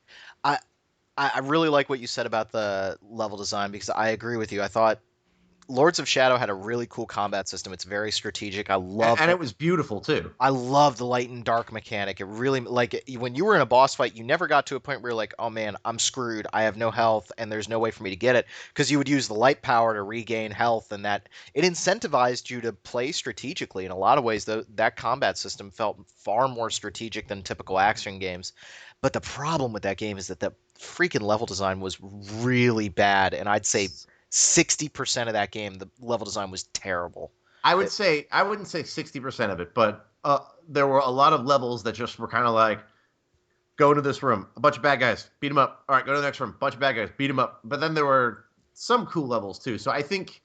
I really like what you said about the level design because I agree with you. I thought Lords of Shadow had a really cool combat system. It's very strategic. And it was beautiful too. I love the light and dark mechanic. It really, like, when you were in a boss fight, you never got to a point where you're like, oh man, I'm screwed. I have no health and there's no way for me to get it, because you would use the light power to regain health, and that it incentivized you to play strategically. In a lot of ways, that combat system felt far more strategic than typical action games. But the problem with that game is that the freaking level design was really bad, and I'd say 60% of that game, the level design was terrible. I wouldn't say 60% of it, but there were a lot of levels that just were kind of like, go into this room, a bunch of bad guys, beat them up. All right, go to the next room, bunch of bad guys, beat them up. But then there were some cool levels too. So I think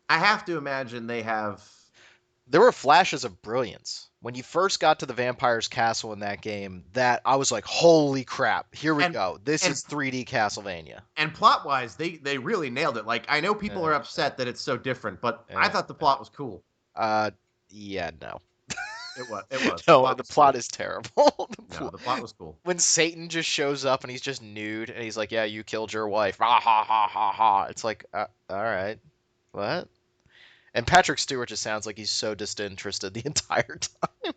I have to imagine there were flashes of brilliance. When you first got to the vampire's castle in that game, that I was like, holy crap, here we go. This is 3D Castlevania. And plot-wise, they really nailed it. Like, I know people are upset that it's so different, but I thought the plot was cool. Yeah, no. It was. No, the plot is terrible. The plot was cool. When Satan just shows up and he's just nude, and he's like, yeah, you killed your wife. Ha, ha, ha, ha, ha. It's like, all right. What? And Patrick Stewart just sounds like he's so disinterested the entire time.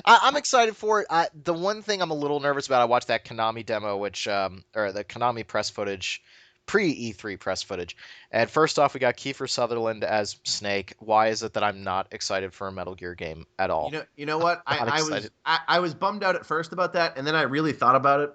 I'm excited for it. The one thing I'm a little nervous about, I watched that Konami demo, or the Konami press footage, pre-E3 press footage. And first off, we got Kiefer Sutherland as Snake. Why is it that I'm not excited for a Metal Gear game at all? You know what? I was bummed out at first about that, and then I really thought about it.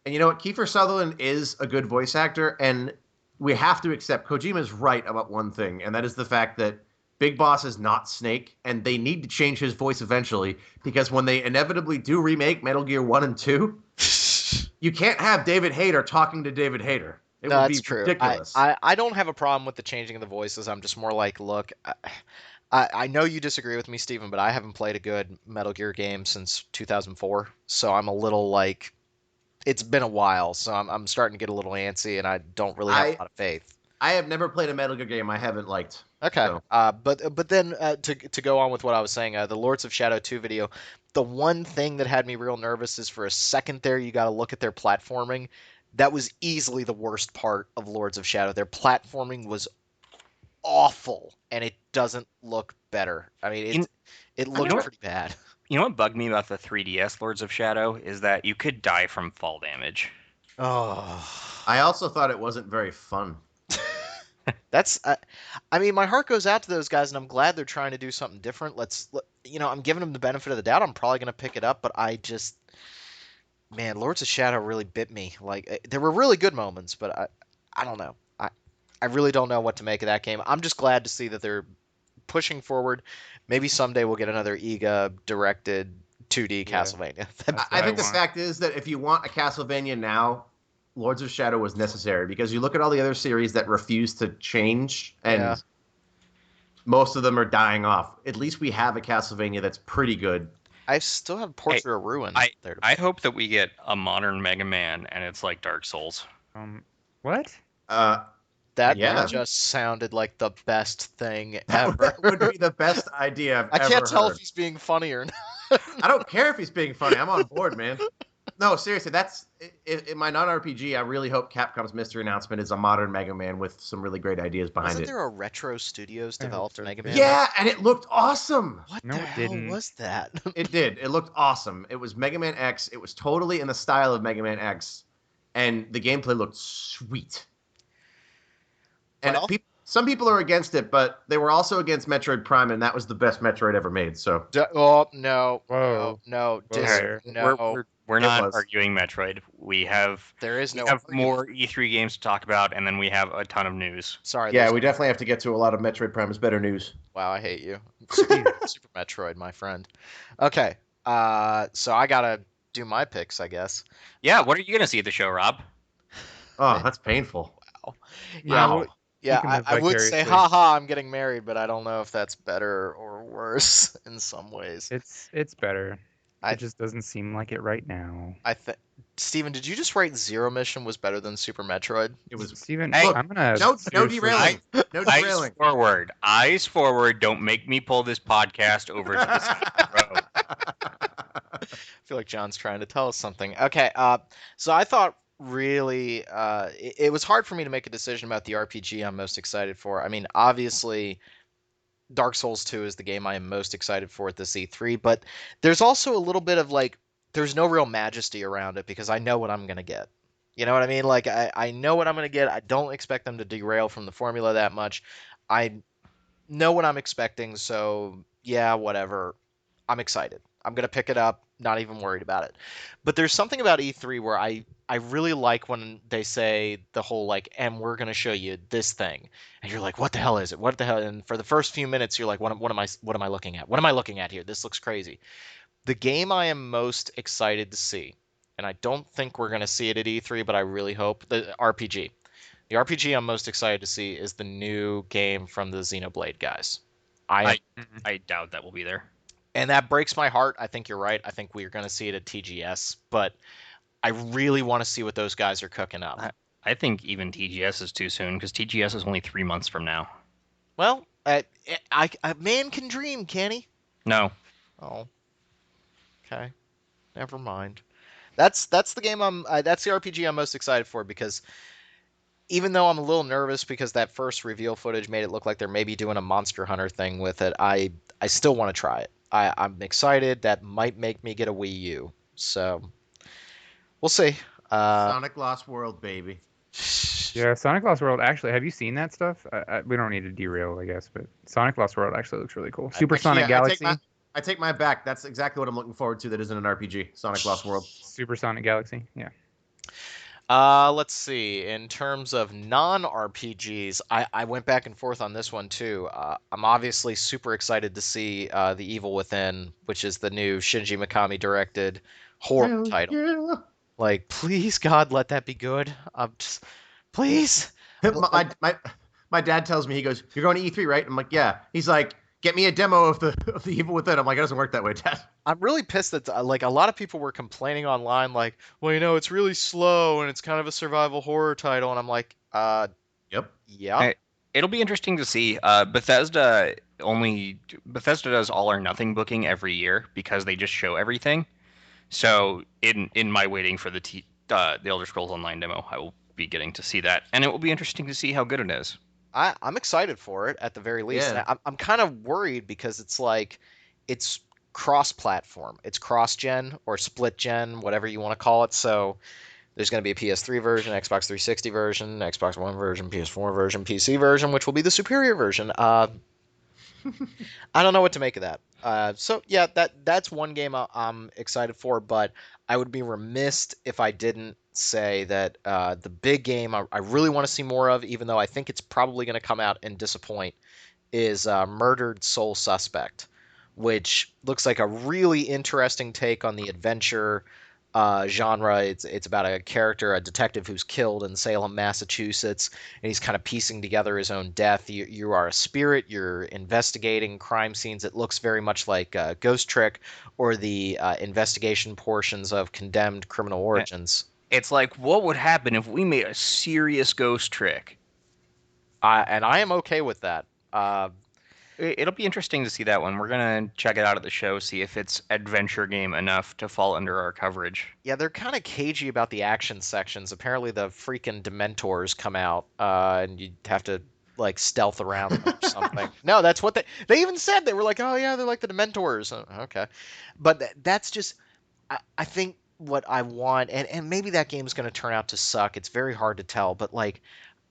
And you know what? Kiefer Sutherland is a good voice actor, and we have to accept Kojima's right about one thing, and that is the fact that Big Boss is not Snake, and they need to change his voice eventually, because when they inevitably do remake Metal Gear 1 and 2, you can't have David Hayter talking to David Hayter. It would be ridiculous. I don't have a problem with the changing of the voices. I'm just more like, look, I know you disagree with me, Steven, but I haven't played a good Metal Gear game since 2004, so I'm a little like, it's been a while, so I'm starting to get a little antsy, and I don't really have a lot of faith. I have never played a Metal Gear game I haven't liked. Okay, so. but then to go on with what I was saying, the Lords of Shadow 2 video, the one thing that had me real nervous is for a second there, you got to look at their platforming. That was easily the worst part of Lords of Shadow. Their platforming was awful, and it doesn't look better. I mean, it looked pretty bad. You know what bugged me about the 3DS Lords of Shadow is that you could die from fall damage. Oh. I also thought it wasn't very fun. That's, I mean, my heart goes out to those guys, and I'm glad they're trying to do something different. I'm giving them the benefit of the doubt. I'm probably going to pick it up, but man, Lords of Shadow really bit me. Like, there were really good moments, but I don't know. I really don't know what to make of that game. I'm just glad to see that they're pushing forward. Maybe someday we'll get another EGA-directed 2D Castlevania. I think the fact is that if you want a Castlevania now, Lords of Shadow was necessary, because you look at all the other series that refuse to change, and most of them are dying off. At least we have a Castlevania that's pretty good. I still have Portrait of Ruin there. I hope that we get a modern Mega Man, and it's like Dark Souls. What? That just sounded like the best thing ever. That would be the best idea I've ever can't tell heard. if he's being funny or not. I don't care if he's being funny. I'm on board, man. No, seriously, that's in my non-RPG. I really hope Capcom's mystery announcement is a modern Mega Man with some really great ideas behind Wasn't it. there a Retro Studios developed Mega Man? Yeah, and it looked awesome. What the hell was that? It did. It looked awesome. It was Mega Man X. It was totally in the style of Mega Man X, and the gameplay looked sweet. And some people are against it, but they were also against Metroid Prime, and that was the best Metroid ever made. So. No. Whoa. No. We're not arguing Metroid. We have more E3 games to talk about, and then we have a ton of news. Sorry. Yeah, we definitely have to get to a lot of Metroid Prime is better news. Wow, I hate you. Super Metroid, my friend. Okay, so I gotta do my picks, I guess. Yeah, what are you gonna see at the show, Rob? Oh, that's painful. Wow. Wow. Yeah, I would say, haha, I'm getting married, but I don't know if that's better or worse in some ways. It's better. It just doesn't seem like it right now. Steven, did you just write Zero Mission was better than Super Metroid? It was. Steven, Hey, I'm gonna No derailing. No derailing. Eyes forward. Don't make me pull this podcast over to the side of the road. I feel like John's trying to tell us something. Okay, so I thought really, it was hard for me to make a decision about the RPG I'm most excited for. I mean, obviously, Dark Souls 2 is the game I am most excited for at this E3, but there's also a little bit of like, there's no real majesty around it because I know what I'm going to get. You know what I mean? Like, I know what I'm going to get. I don't expect them to derail from the formula that much. I know what I'm expecting, so yeah, whatever. I'm excited. I'm gonna pick it up, not even worried about it. But there's something about E3 where I really like when they say the whole like, and we're gonna show you this thing, and you're like, what the hell is it? What the hell? And for the first few minutes, you're like, what am I looking at? What am I looking at here? This looks crazy. The game I am most excited to see, and I don't think we're gonna see it at E3, but I really hope the RPG. The RPG I'm most excited to see is the new game from the Xenoblade guys. I doubt that will be there. And that breaks my heart. I think you're right. I think we're going to see it at TGS, but I really want to see what those guys are cooking up. I think even TGS is too soon because TGS is only 3 months from now. Well, a man can dream, can he? No. Oh, okay. Never mind. That's the game that's the RPG I'm most excited for because even though I'm a little nervous because that first reveal footage made it look like they're maybe doing a Monster Hunter thing with it, I still want to try it. I'm excited. That might make me get a Wii U. So we'll see. Sonic Lost World, baby. Yeah, Sonic Lost World. Actually, have you seen that stuff? We don't need to derail, I guess, but Sonic Lost World actually looks really cool. Supersonic Galaxy. I take my back. That's exactly what I'm looking forward to. That isn't an RPG. Sonic Lost World. Supersonic Galaxy. Yeah. Let's see. In terms of non-RPGs, I went back and forth on this one too. I'm obviously super excited to see The Evil Within, which is the new Shinji Mikami directed horror title. Yeah. Like, please, God, let that be good. Please. My dad tells me, he goes, "You're going to E3, right?" I'm like, "Yeah." He's like, "Get me a demo of the Evil Within." I'm like, "It doesn't work that way, Dad." I'm really pissed that like a lot of people were complaining online, like, well, it's really slow and it's kind of a survival horror title, and I'm like, Yep. yeah. It'll be interesting to see. Bethesda does all or nothing booking every year because they just show everything. So in my waiting for the Elder Scrolls Online demo, I will be getting to see that, and it will be interesting to see how good it is. I'm excited for it at the very least. Yeah. And I'm kind of worried because it's like it's cross-platform, it's cross-gen or split-gen, whatever you want to call it. So there's going to be a PS3 version, Xbox 360 version, Xbox One version, PS4 version, PC version, which will be the superior version. I don't know what to make of that. So yeah, that's one game I'm excited for, but I would be remiss if I didn't say that the big game I really want to see more of, even though I think it's probably going to come out and disappoint, is Murdered Soul Suspect, which looks like a really interesting take on the adventure genre. It's about a character, a detective who's killed in Salem, Massachusetts, and he's kind of piecing together his own death. You are a spirit. You're investigating crime scenes. It looks very much like Ghost Trick or the investigation portions of Condemned Criminal Origins. It's like, what would happen if we made a serious Ghost Trick? And I am okay with that. It'll be interesting to see that one. We're gonna check it out at the show, see if it's adventure game enough to fall under our coverage. Yeah, they're kind of cagey about the action sections. Apparently, the freaking Dementors come out, and you have to like stealth around them or something. No, that's what they even said. They were like, "Oh yeah, they're like the Dementors." Okay, but that's just I think what I want, and maybe that game's going to turn out to suck. It's very hard to tell, but like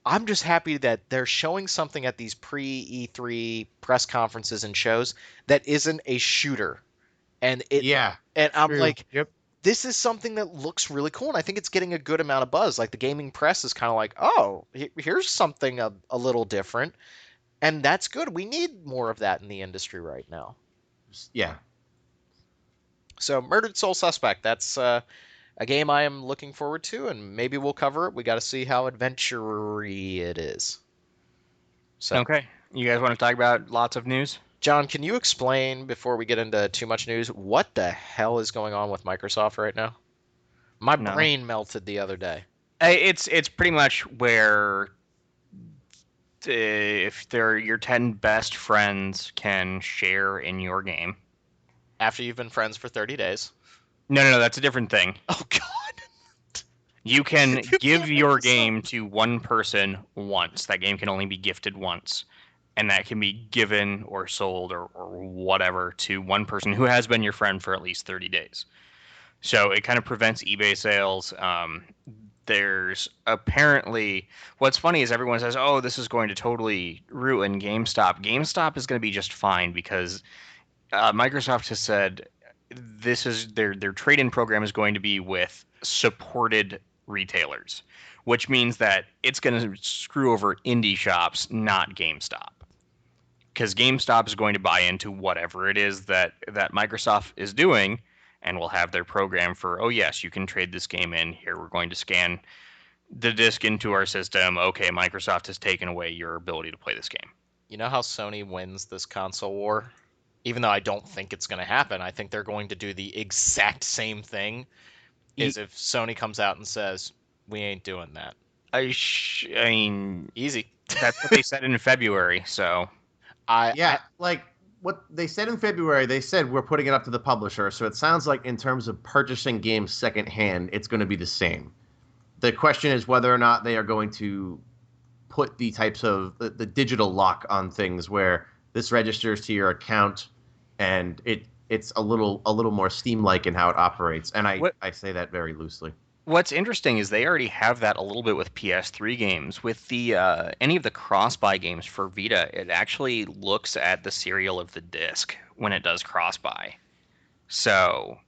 I'm just happy that they're showing something at these pre-E3 press conferences and shows that isn't a shooter. And I'm True. like, Yep. this is something that looks really cool, and I think it's getting a good amount of buzz. Like the gaming press is kind of like, oh, here's something a little different, and that's good. We need more of that in the industry right now. Yeah. So, Murdered Soul Suspect, that's a game I am looking forward to, and maybe we'll cover it. We got to see how adventure-y it is. So, Okay, you guys want to talk about lots of news? John, can you explain, before we get into too much news, what the hell is going on with Microsoft right now? My brain melted the other day. It's pretty much where if they're your 10 best friends can share in your game. After you've been friends for 30 days. No, that's a different thing. Oh, God. You can You give can't your make this up. game to one person once. That game can only be gifted once. And that can be given or sold or whatever to one person who has been your friend for at least 30 days. So it kind of prevents eBay sales. There's apparently what's funny is everyone says, "Oh, this is going to totally ruin GameStop." GameStop is going to be just fine because Microsoft has said this is their trade-in program is going to be with supported retailers, which means that it's going to screw over indie shops, not GameStop. Because GameStop is going to buy into whatever it is that Microsoft is doing, and will have their program for, oh yes, you can trade this game in here. We're going to scan the disc into our system. Okay, Microsoft has taken away your ability to play this game. You know how Sony wins this console war? Even though I don't think it's going to happen, I think they're going to do the exact same thing. Is if Sony comes out and says, "We ain't doing that." I mean, Easy. that's what they said in February. So Yeah, like what they said in February, they said we're putting it up to the publisher. So it sounds like in terms of purchasing games secondhand, it's going to be the same. The question is whether or not they are going to put the types of the digital lock on things where this registers to your account and it's a little more Steam-like in how it operates. And I say that very loosely. what's interesting is they already have that a little bit with PS3 games. With the any of the cross-buy games for Vita, it actually looks at the serial of the disc when it does cross-buy. So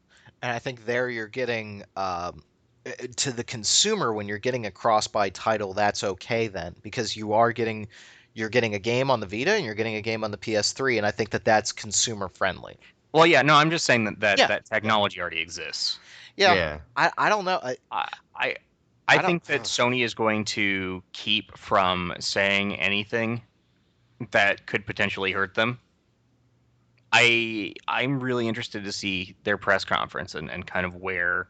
And I think there you're getting to the consumer when you're getting a cross-buy title, that's okay then because you're getting a game on the Vita and you're getting a game on the PS3, and I think that's consumer friendly. well, yeah, no, I'm just saying that Yeah. that technology already exists. Yeah. I don't know. I don't- think that Sony is going to keep from saying anything that could potentially hurt them. I'm really interested to see their press conference and kind of where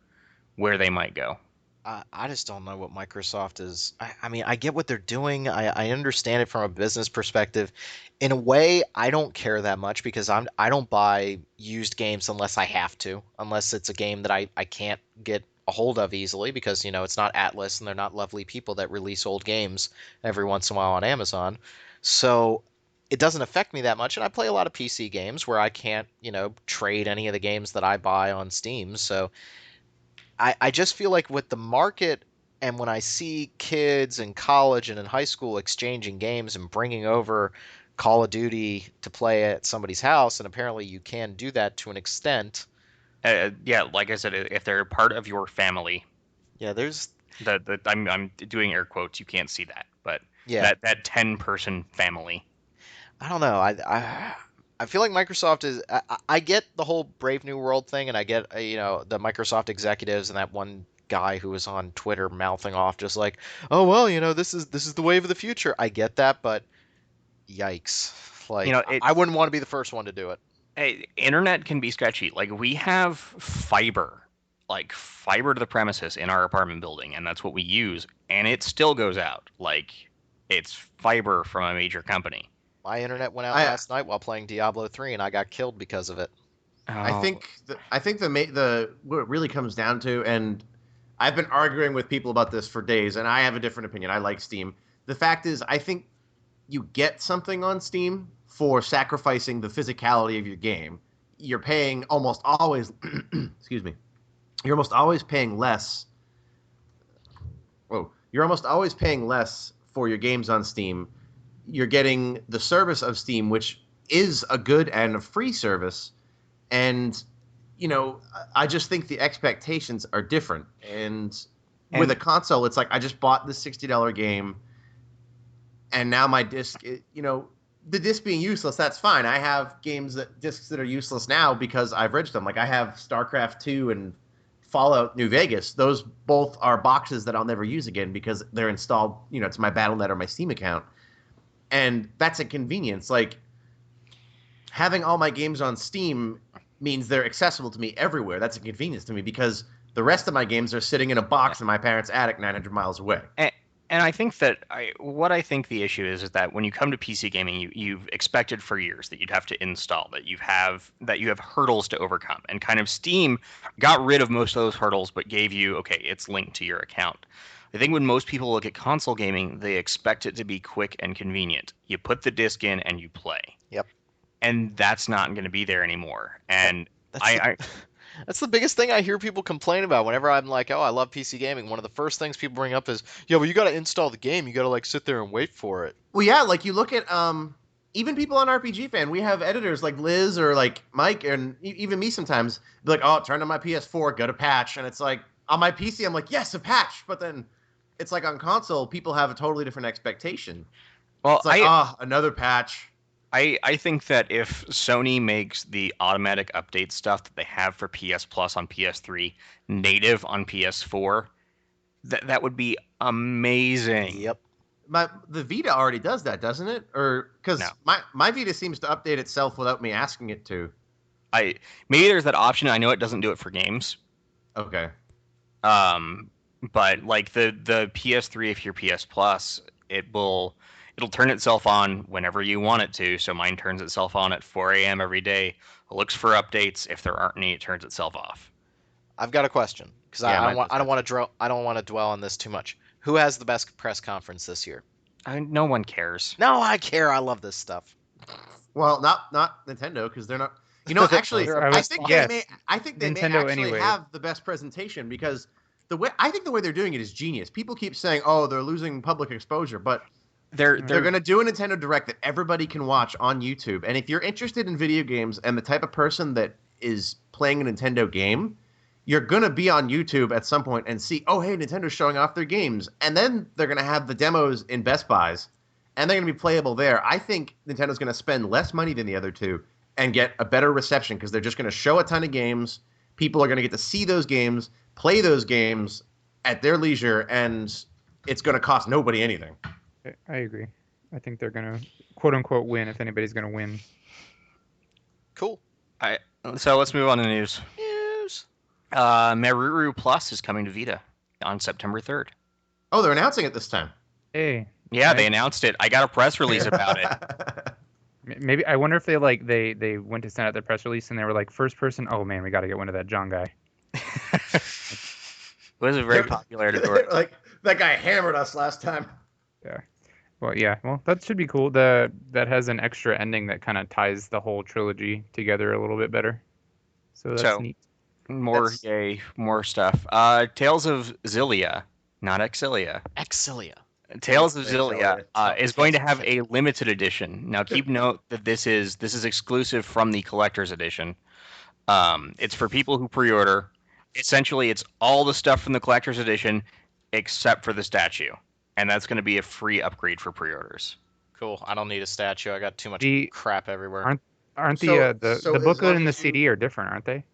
they might go. I just don't know what Microsoft is. I mean, I get what they're doing. I understand it from a business perspective. In a way, I don't care that much because I don't buy used games unless I have to, unless it's a game that I can't get a hold of easily because, it's not Atlas and they're not lovely people that release old games every once in a while on Amazon. So it doesn't affect me that much. And I play a lot of PC games where I can't, trade any of the games that I buy on Steam. So I just feel like with the market and when I see kids in college and in high school exchanging games and bringing over Call of Duty to play at somebody's house, and apparently you can do that to an extent. Yeah, like I said, if they're part of your family, Yeah, there's I'm doing air quotes. You can't see that, but yeah. that 10-person family. I don't know. I feel like Microsoft is. I get the whole Brave New World thing, and I get the Microsoft executives and that one guy who was on Twitter mouthing off just like, oh well, this is the wave of the future. I get that, but yikes! Like I wouldn't want to be the first one to do it. Hey, internet can be sketchy. Like we have fiber to the premises in our apartment building, and that's what we use, and it still goes out. Like it's fiber from a major company. My internet went out last night while playing Diablo 3, and I got killed because of it. I think the what it really comes down to, and I've been arguing with people about this for days, and I have a different opinion. I like Steam. The fact is, I think you get something on Steam for sacrificing the physicality of your game. You're paying almost always, excuse me, you're almost always paying less. You're almost always paying less for your games on Steam. You're getting the service of Steam, which is a good and a free service. And, I just think the expectations are different. And with a console, it's like, I just bought this $60 game, and now my disc, the disc being useless, that's fine. I have discs that are useless now because I've registered them. Like, I have StarCraft 2 and Fallout New Vegas. Those both are boxes that I'll never use again because they're installed, to my Battle.net or my Steam account. And that's a convenience. Like, having all my games on Steam means they're accessible to me everywhere. That's a convenience to me because the rest of my games are sitting in a box in my parents' attic 900 miles away. And And I think that what I think the issue is that when you come to PC gaming, you've expected for years that you'd have to install, that you have hurdles to overcome, and kind of Steam got rid of most of those hurdles, but gave you, okay, it's linked to your account. I think when most people look at console gaming, they expect it to be quick and convenient. You put the disc in and you play. Yep. And that's not going to be there anymore. And That's the biggest thing I hear people complain about whenever I'm like, oh, I love PC gaming. One of the first things people bring up is, yeah, well, you got to install the game. You got to like sit there and wait for it. Well, yeah, like you look at even people on RPG Fan, we have editors like Liz or like Mike and even me sometimes be like, oh, turn on my PS4, go to patch, and it's like on my PC, I'm like, yes, a patch, but then it's like on console, people have a totally different expectation. Well, it's like, another patch. I think that if Sony makes the automatic update stuff that they have for PS Plus on PS3 native on PS4, that would be amazing. Yep. The Vita already does that, doesn't it? Or because my Vita seems to update itself without me asking it to. Maybe there's that option. I know it doesn't do it for games. Okay. But like the PS3, if you're PS Plus, it'll turn itself on whenever you want it to. So mine turns itself on at 4 a.m. every day. It looks for updates. If there aren't any, it turns itself off. I've got a question because I don't want to dwell on this too much. Who has the best press conference this year? No one cares. No, I care. I love this stuff. Well, not Nintendo because they're not. Actually, I think they may actually have the best presentation because the way they're doing it is genius. People keep saying, "Oh, they're losing public exposure," but they're going to do a Nintendo Direct that everybody can watch on YouTube. And if you're interested in video games and the type of person that is playing a Nintendo game, you're going to be on YouTube at some point and see, oh, hey, Nintendo's showing off their games. And then they're going to have the demos in Best Buys, and they're going to be playable there. I think Nintendo's going to spend less money than the other two and get a better reception because they're just going to show a ton of games. People are going to get to see those games, play those games at their leisure, and it's going to cost nobody anything. I agree. I think they're going to, quote unquote, win if anybody's going to win. Cool. So let's move on to news. Maruru Plus is coming to Vita on September 3rd. Oh, they're announcing it this time. Hey. Yeah, they announced it. I got a press release about it. Maybe I wonder if they went to send out their press release and they were like, first person. Oh man, we got to get one of that John guy. It was a very popular editor. Like that guy hammered us last time. Yeah. Well, yeah. Well, that should be cool. That has an extra ending that kind of ties the whole trilogy together a little bit better. So that's neat. More stuff. Tales of Xillia, not Exilia. Exilia. Tales of Xillia is going to have a limited edition. Now, keep note that this is exclusive from the collector's edition. It's for people who pre-order. Essentially, it's all the stuff from the collector's edition except for the statue, and that's going to be a free upgrade for pre-orders. Cool. I don't need a statue. I got too much crap everywhere. Aren't the booklet and the CD are different, aren't they?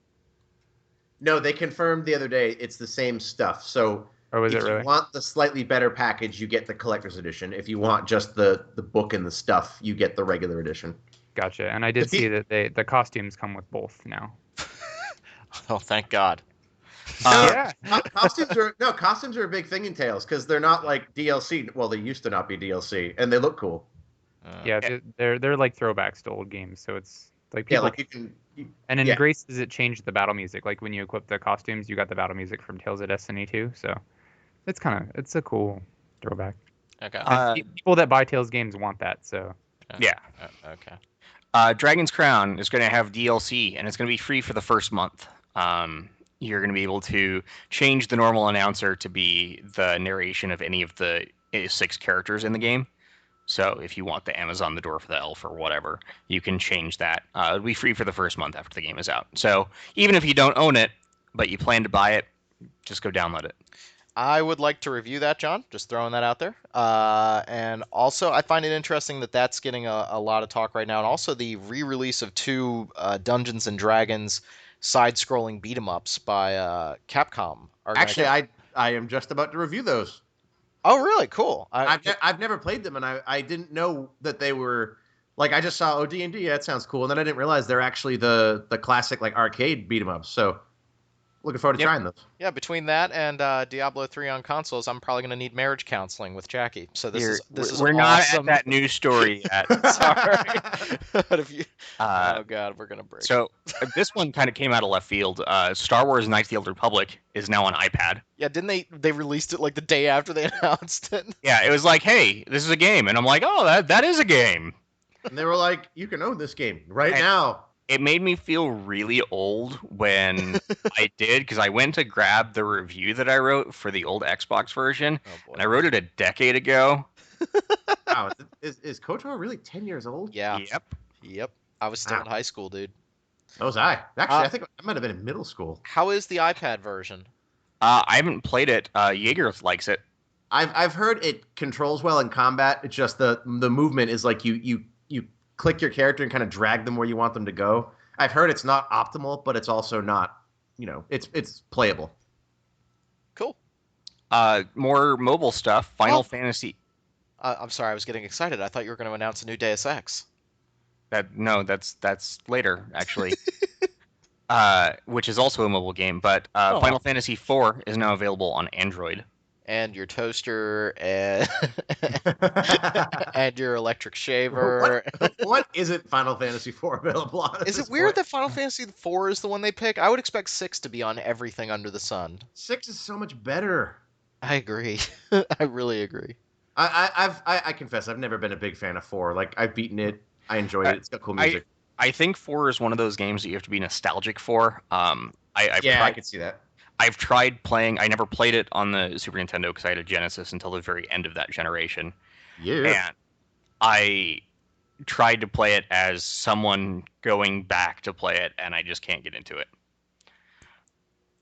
No, they confirmed the other day it's the same stuff. So if you want the slightly better package, you get the collector's edition. If you want just the book and the stuff, you get the regular edition. Gotcha. And I did see that the costumes come with both now. Oh, thank God. Yeah. Costumes are a big thing in Tales because they're not like DLC. Well, they used to not be DLC, and they look cool. Yeah, they're like throwbacks to old games. So it's like people. Yeah, like you can. And in Grace, does it change the battle music? Like when you equip the costumes, you got the battle music from Tales of Destiny 2. So it's a cool throwback. Okay. People that buy Tales games want that. So yeah. Okay. Dragon's Crown is going to have DLC, and it's going to be free for the first month. You're going to be able to change the normal announcer to be the narration of any of the 6 characters in the game. So if you want the Amazon the Dwarf, the Elf, or whatever, you can change that. It'll be free for the first month after the game is out. So even if you don't own it, but you plan to buy it, just go download it. I would like to review that, John. Just throwing that out there. And also, I find it interesting that that's getting a lot of talk right now. And also the re-release of 2 Dungeons & Dragons side-scrolling beat-em-ups by Capcom. Actually, I am just about to review those. Oh, really? Cool. I've never played them, and I didn't know that they were like I just saw D&D. Yeah, that sounds cool, and then I didn't realize they're actually the classic like arcade beat 'em ups. So Looking forward to Yep. trying those. Yeah, between that and Diablo 3 on consoles, I'm probably going to need marriage counseling with Jackie. So this is We're not awesome. at that news story yet. Sorry. But if you, Uh, oh god, we're gonna break. so this one kind of came out of left field. Star Wars: Knights of the Old Republic is now on iPad. Yeah, didn't they released it like the day after they announced it? Yeah, it was like, hey, this is a game, and I'm like, oh, that is a game. And they were like, "You can own this game right And- now." It made me feel really old when I did, because I went to grab the review that I wrote for the old Xbox version, Oh boy. and I wrote it a decade ago. Wow, is KOTOR really 10 years old? Yeah. Yep. I was still Wow. in high school, dude. So was I. Actually, Uh, I think I might have been in middle school. How is the iPad version? I haven't played it. Jaeger likes it. I've heard it controls well in combat. It's just the movement is like you click your character and kind of drag them where you want them to go. I've heard it's not optimal, but it's also not, it's playable. Cool. More mobile stuff. Final Oh. Fantasy. I'm sorry, I was getting excited. I thought you were going to announce a new Deus Ex. That's later actually. Which is also a mobile game, but Oh. Final Fantasy IV is now available on Android. And your toaster and and your electric shaver. What isn't Final Fantasy IV available on? at Is this it weird point? that Final Fantasy IV is the one they pick? I would expect 6 to be on everything under the sun. 6 is so much better? I agree. I really agree. I confess I've never been a big fan of 4. Like I've beaten it, I enjoyed it. It's got cool music. I think 4 is one of those games that you have to be nostalgic for. I've I tried, can see that. I've tried playing. I never played it on the Super Nintendo because I had a Genesis until the very end of that generation. Yeah. And I tried to play it as someone going back to play it, and I just can't get into it.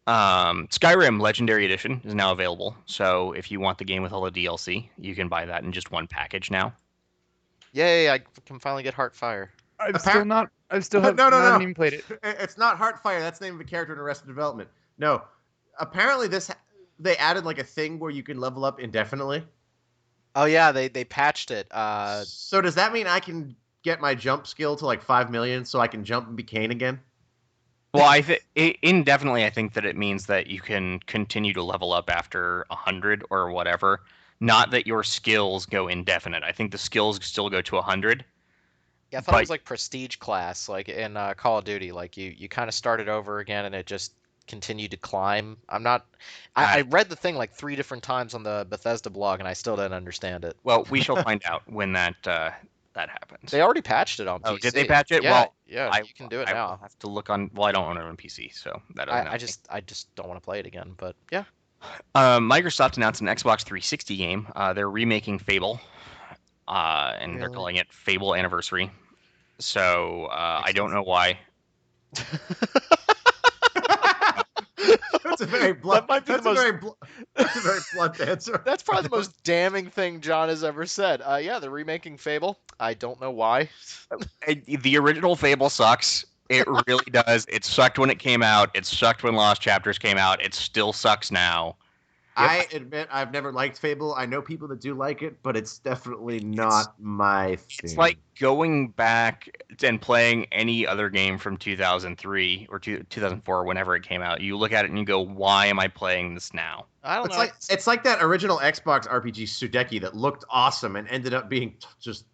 Skyrim Legendary Edition is now available, so if you want the game with all the DLC, you can buy that in just one package now. Yay, I can finally get Heartfire. I've still not No. not even played it. It's not Heartfire. That's the name of a character in Arrested Development. No. Apparently they added like a thing where you can level up indefinitely. Oh yeah, they patched it. So does that mean I can get my jump skill to like 5 million so I can jump and be Kane again? Well, indefinitely, I think that it means that you can continue to level up after 100 or whatever. Not that your skills go indefinite. I think the skills still go to 100. Yeah, I thought it But- was like prestige class, like in Call of Duty. Like you kind of started over again, and it just continued to climb. I read the thing like 3 different times on the Bethesda blog, and I still didn't understand it. Well, we shall find out when that happens. They already patched it on PC. Oh, did they patch it? Yeah, Well, yeah, I you can do it I will now. have to look on. Well, I don't own it on PC, so that doesn't help I just don't want to play it again. But yeah, Microsoft announced an Xbox 360 game. They're remaking Fable, and they're Really? calling it Fable Anniversary. So I don't know why. That's a very blunt. That might be the that's a most- very that's a very blunt answer. That's probably the most damning thing John has ever said. Yeah, they're remaking Fable. I don't know why. The original Fable sucks. It really does. It sucked when it came out. It sucked when Lost Chapters came out. It still sucks now. I admit I've never liked Fable. I know people that do like it, but it's definitely not my thing. It's like going back and playing any other game from 2003 or 2004, whenever it came out. You look at it and you go, "Why am I playing this now?" I don't know. It's like that original Xbox RPG Sudeki that looked awesome and ended up being just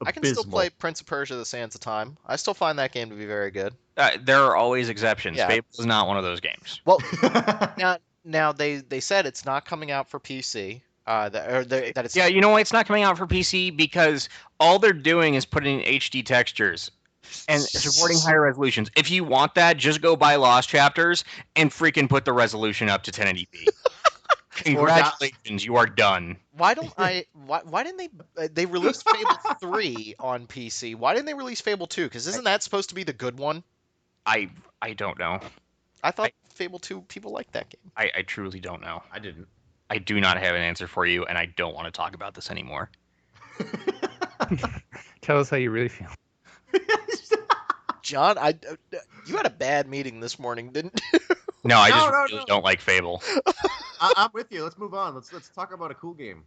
I can abysmal. still play Prince of Persia: The Sands of Time. I still find that game to be very good. There are always exceptions. Yeah. Fable is not one of those games. Well, now they said it's not coming out for PC. That it's Yeah, you know why it's not coming out for PC? Because all they're doing is putting in HD textures and supporting higher resolutions. If you want that, just go buy Lost Chapters and freaking put the resolution up to 1080p. Congratulations, you are done. Why don't I? Why didn't they released Fable 3 on PC? Why didn't they release Fable 2? Because isn't that supposed to be the good one? I don't know. I thought Fable 2 people liked that game. I truly don't know. I didn't. I do not have an answer for you, and I don't want to talk about this anymore. Tell us how you really feel. John, you had a bad meeting this morning, didn't you? No, I just No, really no. don't like Fable. I'm with you. Let's move on. Let's talk about a cool game.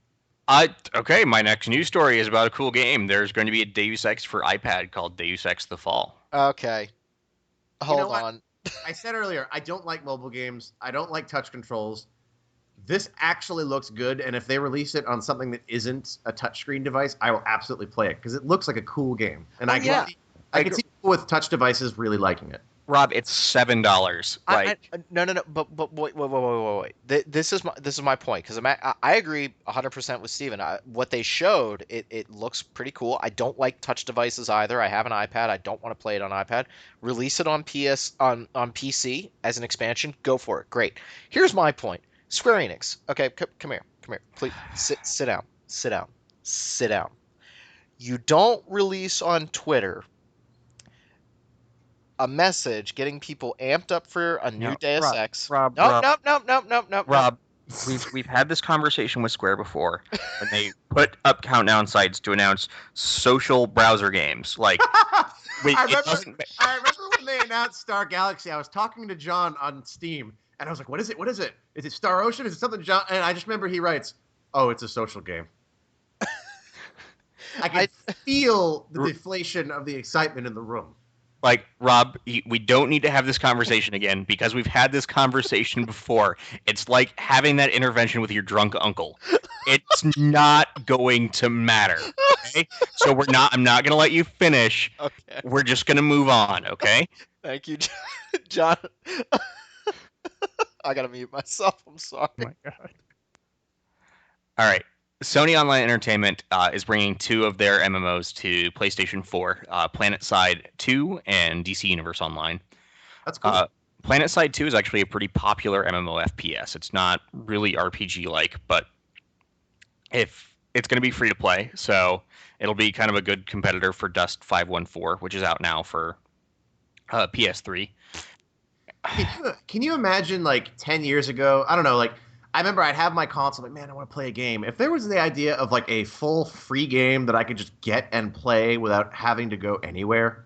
Okay, my next news story is about a cool game. There's going to be a Deus Ex for iPad called Deus Ex: The Fall. Okay. Hold know what? on. I said earlier, I don't like mobile games. I don't like touch controls. This actually looks good, and if they release it on something that isn't a touchscreen device, I will absolutely play it because it looks like a cool game. And I can see people with touch devices really liking it. Rob, it's $7. No. But wait. This is my point because I agree 100% with Steven. What they showed, it looks pretty cool. I don't like touch devices either. I have an iPad. I don't want to play it on iPad. Release it on PC as an expansion. Go for it. Great. Here's my point. Square Enix. Okay, come here. Please sit down. You don't release on Twitter a message getting people amped up for a new Deus Ex. Rob, we've had this conversation with Square before, when they put up countdown sites to announce social browser games. Like, I remember when they announced Star Galaxy. I was talking to John on Steam, and I was like, "What is it? Is it Star Ocean? Is it something?" John? And I just remember he writes, "Oh, it's a social game." I can feel the deflation of the excitement in the room. Like, Rob, we don't need to have this conversation again because we've had this conversation before. It's like having that intervention with your drunk uncle. It's not going to matter. Okay? So I'm not going to let you finish. Okay. We're just going to move on, okay? Thank you, John. I got to mute myself. I'm sorry. Oh my God. All right. Sony Online Entertainment is bringing 2 of their MMOs to PlayStation 4, PlanetSide 2 and DC Universe Online. That's cool. PlanetSide 2 is actually a pretty popular MMO FPS. It's not really RPG-like, but if it's going to be free to play, so it'll be kind of a good competitor for Dust 514, which is out now for PS3. Can you imagine, like, 10 years ago? I don't know, like, I remember I'd have my console, like, man, I want to play a game. If there was the idea of, like, a full free game that I could just get and play without having to go anywhere,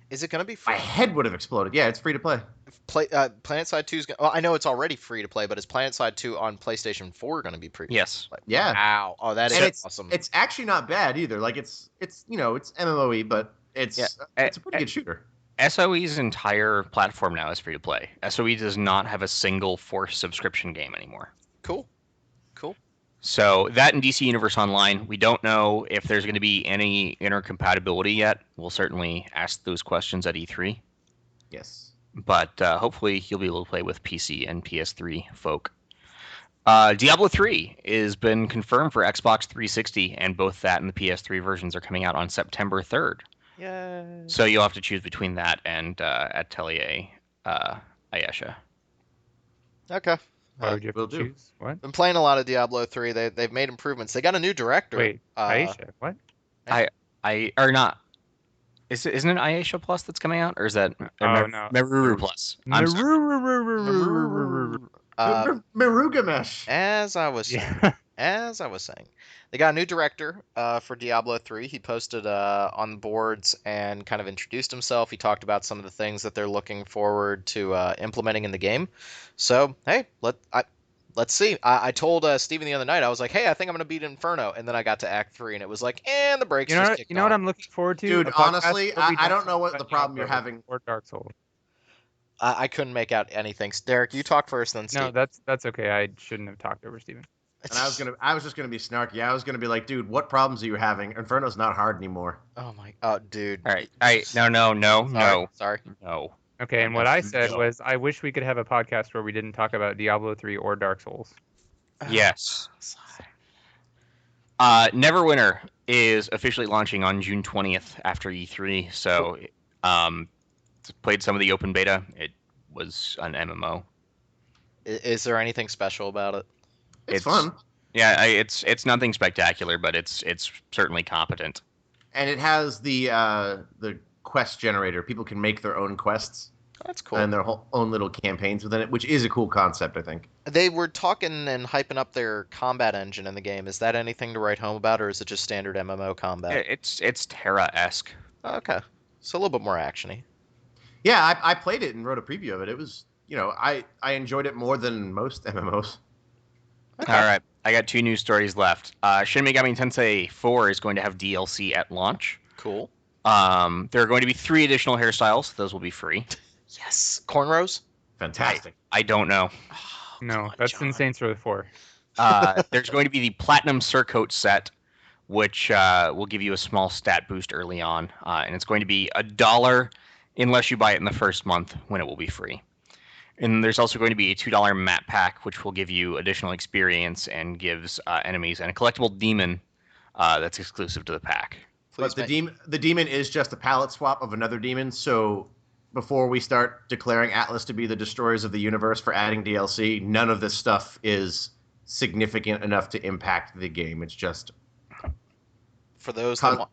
is it going to be free? My head would have exploded. Yeah, it's free to play. PlanetSide 2 is going. Well, I know it's already free to play, but is PlanetSide 2 on PlayStation 4 going to be free? Yes. Yeah. Wow. Oh, that is awesome. It's actually not bad either. Like, it's MMOE, but it's a pretty good shooter. SOE's entire platform now is free to play. SOE does not have a single forced subscription game anymore. Cool. So that and DC Universe Online, we don't know if there's going to be any intercompatibility yet. We'll certainly ask those questions at E3. Yes. But hopefully you'll be able to play with PC and PS3 folk. Diablo 3 has been confirmed for Xbox 360, and both that and the PS3 versions are coming out on September 3rd. Yay. So you'll have to choose between that and Atelier Ayesha. Okay. Why would you will have to do. choose? What? Been playing a lot of Diablo 3. They've made improvements. They got a new director. Wait, Aisha, what? Or not. Isn't it Ayesha Plus that's coming out? Or is that no. Meruru Plus? Marugamesh. As I was saying, they got a new director for Diablo 3. He posted on the boards and kind of introduced himself. He talked about some of the things that they're looking forward to implementing in the game. So, hey, let's see. I told Steven the other night, I was like, hey, I think I'm going to beat Inferno. And then I got to Act 3, and it was like, and the brakes just kicked You know what I'm looking forward to? Dude, A podcast honestly, where we I don't talk know what about the problem you're Diablo having. Or Dark Souls. I couldn't make out anything. Derek, you talk first, then Steve. No, that's okay. I shouldn't have talked over Steven. And I was just gonna be snarky. I was gonna be like, dude, what problems are you having? Inferno's not hard anymore. Oh, dude. All right. No. Sorry. No. Okay, and what I said was, I wish we could have a podcast where we didn't talk about Diablo 3 or Dark Souls. Yes. Neverwinter is officially launching on June 20th after E3. So, played some of the open beta. It was an MMO. Is there anything special about it? It's fun. Yeah, it's nothing spectacular, but it's certainly competent. And it has the quest generator. People can make their own quests. That's cool. And their own little campaigns within it, which is a cool concept, I think. They were talking and hyping up their combat engine in the game. Is that anything to write home about, or is it just standard MMO combat? It's Terra-esque. Okay. So a little bit more actiony. Yeah, I played it and wrote a preview of it. It was, I enjoyed it more than most MMOs. Okay. All right, I got 2 news stories left. Shin Megami Tensei 4 is going to have DLC at launch. Cool. There are going to be 3 additional hairstyles. Those will be free. Yes. Cornrows? Fantastic. I don't know. Oh, come No, on, that's John. in Saints Row 4. There's going to be the Platinum Surcoat set, which will give you a small stat boost early on, and it's going to be $1 unless you buy it in the first month, when it will be free. And there's also going to be a $2 map pack, which will give you additional experience and gives enemies and a collectible demon that's exclusive to the pack. Please But the demon is just a palette swap of another demon, so before we start declaring Atlas to be the destroyers of the universe for adding DLC, none of this stuff is significant enough to impact the game. It's just for those that want,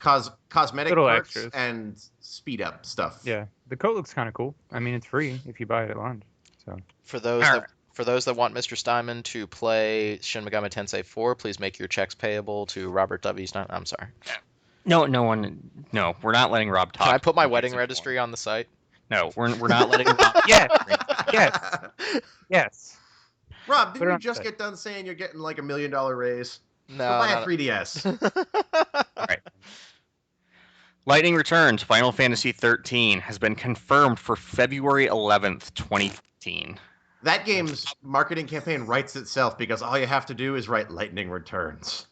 cosmetic Little perks extras. and speed up stuff. Yeah, the coat looks kind of cool. I mean, it's free if you buy it at launch. So for those that want Mr. Steinman to play Shin Megami Tensei 4, please make your checks payable to Robert W. Steinman. I'm sorry. No, we're not letting Rob talk. Can I put my wedding registry on the site? No, we're not letting Rob. yes. Rob, Put it didn't you on just site. get done saying you're getting like $1 million raise? No. Go buy a not- 3DS. All right. Lightning Returns Final Fantasy 13 has been confirmed for February 11th, 2015. That game's marketing campaign writes itself because all you have to do is write Lightning Returns.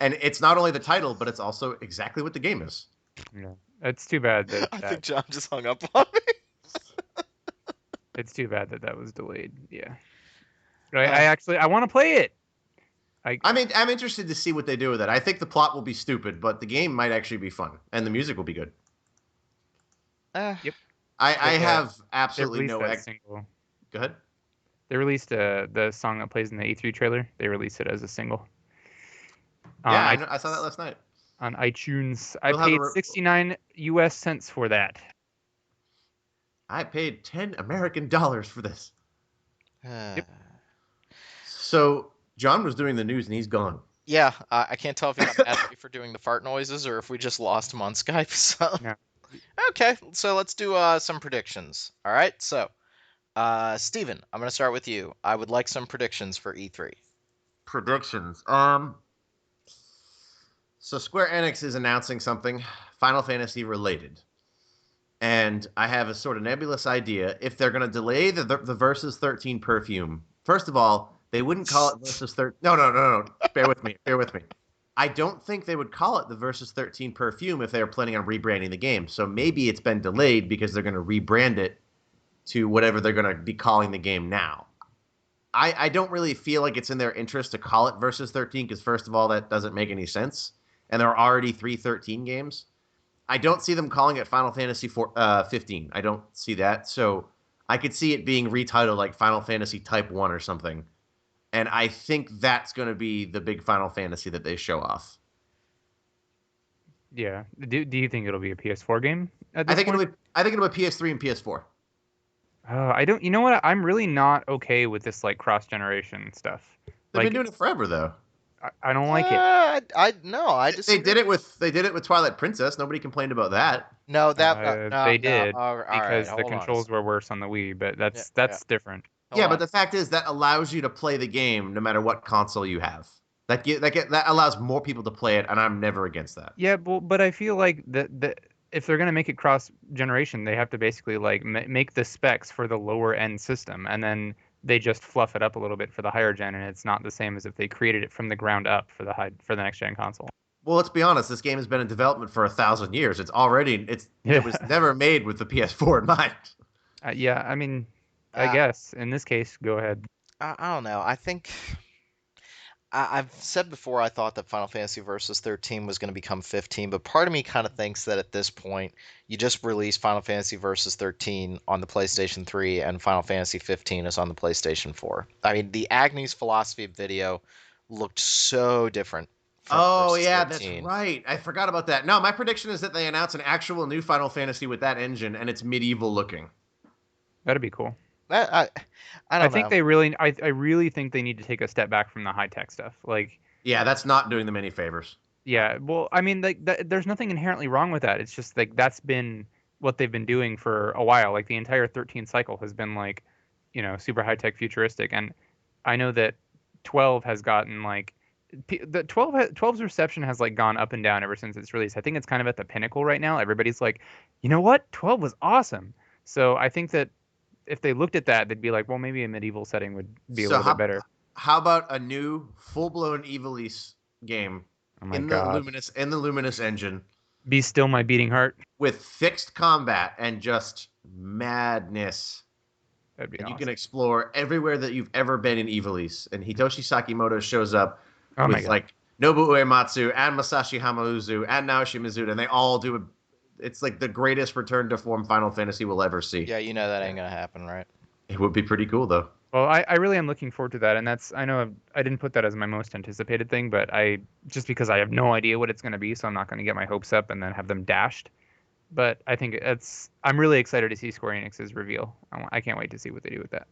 And it's not only the title, but it's also exactly what the game is. Yeah. It's too bad that, I think John just hung up on me. it's too bad that was delayed. Yeah. But I want to play it. I'm interested to see what they do with it. I think the plot will be stupid, but the game might actually be fun, and the music will be good. Yep. I Like, have They absolutely released no. that single. Go ahead. They released the song that plays in the E3 trailer. They released it as a single. Yeah, I saw that last night. On iTunes. We'll I have paid a 69 US cents for that. I paid $10 American for this. Yep. So John was doing the news, and he's gone. Yeah, I can't tell if he got mad at me for doing the fart noises or if we just lost him on Skype. So No. Okay, so let's do some predictions. All right, so Steven, I'm going to start with you. I would like some predictions for E3. Predictions. So Square Enix is announcing something Final Fantasy related. And I have a sort of nebulous idea if they're going to delay the Versus 13 perfume. First of all, they wouldn't call it Versus 13. No. Bear with me. I don't think they would call it the Versus 13 perfume if they were planning on rebranding the game. So maybe it's been delayed because they're going to rebrand it to whatever they're going to be calling the game now. I don't really feel like it's in their interest to call it Versus 13 because, first of all, that doesn't make any sense. And there are already 3 13 games. I don't see them calling it Final Fantasy 15. I don't see that. So I could see it being retitled like Final Fantasy Type 1 or something. And I think that's going to be the big Final Fantasy that they show off. Yeah. Do you think it'll be a PS4 game at this I think point? it'll be PS3 and PS4. I don't. You know what? I'm really not okay with this like cross generation stuff. They've Like, been doing it forever though. I don't like it. I just They did it with Twilight Princess. Nobody complained about that. No, that no, They no. did All right, because the hold on. controls were worse on the Wii, but that's Yeah. different. Hold Yeah, on. but the fact is that allows you to play the game no matter what console you have. That allows more people to play it, and I'm never against that. Yeah, but I feel like the if they're gonna make it cross generation, they have to basically like make the specs for the lower end system, and then they just fluff it up a little bit for the higher gen, and it's not the same as if they created it from the ground up for the next gen console. Well, let's be honest. This game has been in development for 1,000 years. It was never made with the PS4 in mind. Yeah, I mean, I guess in this case, go ahead. I don't know. I think I've said before I thought that Final Fantasy Versus 13 was going to become 15, but part of me kind of thinks that at this point you just release Final Fantasy Versus 13 on the PlayStation 3 and Final Fantasy 15 is on the PlayStation 4. I mean, the Agnes Philosophy video looked so different. from Oh Versus yeah, 13. that's right. I forgot about that. No, my prediction is that they announce an actual new Final Fantasy with that engine, and it's medieval looking. That'd be cool. I don't I think know. they really, I really think they need to take a step back from the high tech stuff. Like, Yeah, that's not doing them any favors. yeah, well, I mean, like, there's nothing inherently wrong with that. It's just like that's been what they've been doing for a while. Like the entire 13 cycle has been like, super high tech, futuristic. And I know that 12 has gotten like the 12's reception has like gone up and down ever since its release. I think it's kind of at the pinnacle right now. Everybody's like, you know what? 12 was awesome. So I think that if they looked at that, they'd be like, well, maybe a medieval setting would be a So little bit better. how about a new full-blown Ivalice game Oh my in god. the Luminous engine Be still my beating heart. with fixed combat and just madness? That'd be And you awesome. can explore everywhere that you've ever been in Ivalice. And Hitoshi Sakimoto shows up Oh my with god. like Nobuo Uematsu and Masashi Hamauzu and Naoshi Mizuta, and they all do it's like the greatest return to form Final Fantasy will ever see. Yeah, you know that ain't gonna happen, right? It would be pretty cool though. Well, I really am looking forward to that, and I know I didn't put that as my most anticipated thing, but just because I have no idea what it's going to be, so I'm not going to get my hopes up and then have them dashed. But I think I'm really excited to see Square Enix's reveal. I can't wait to see what they do with that.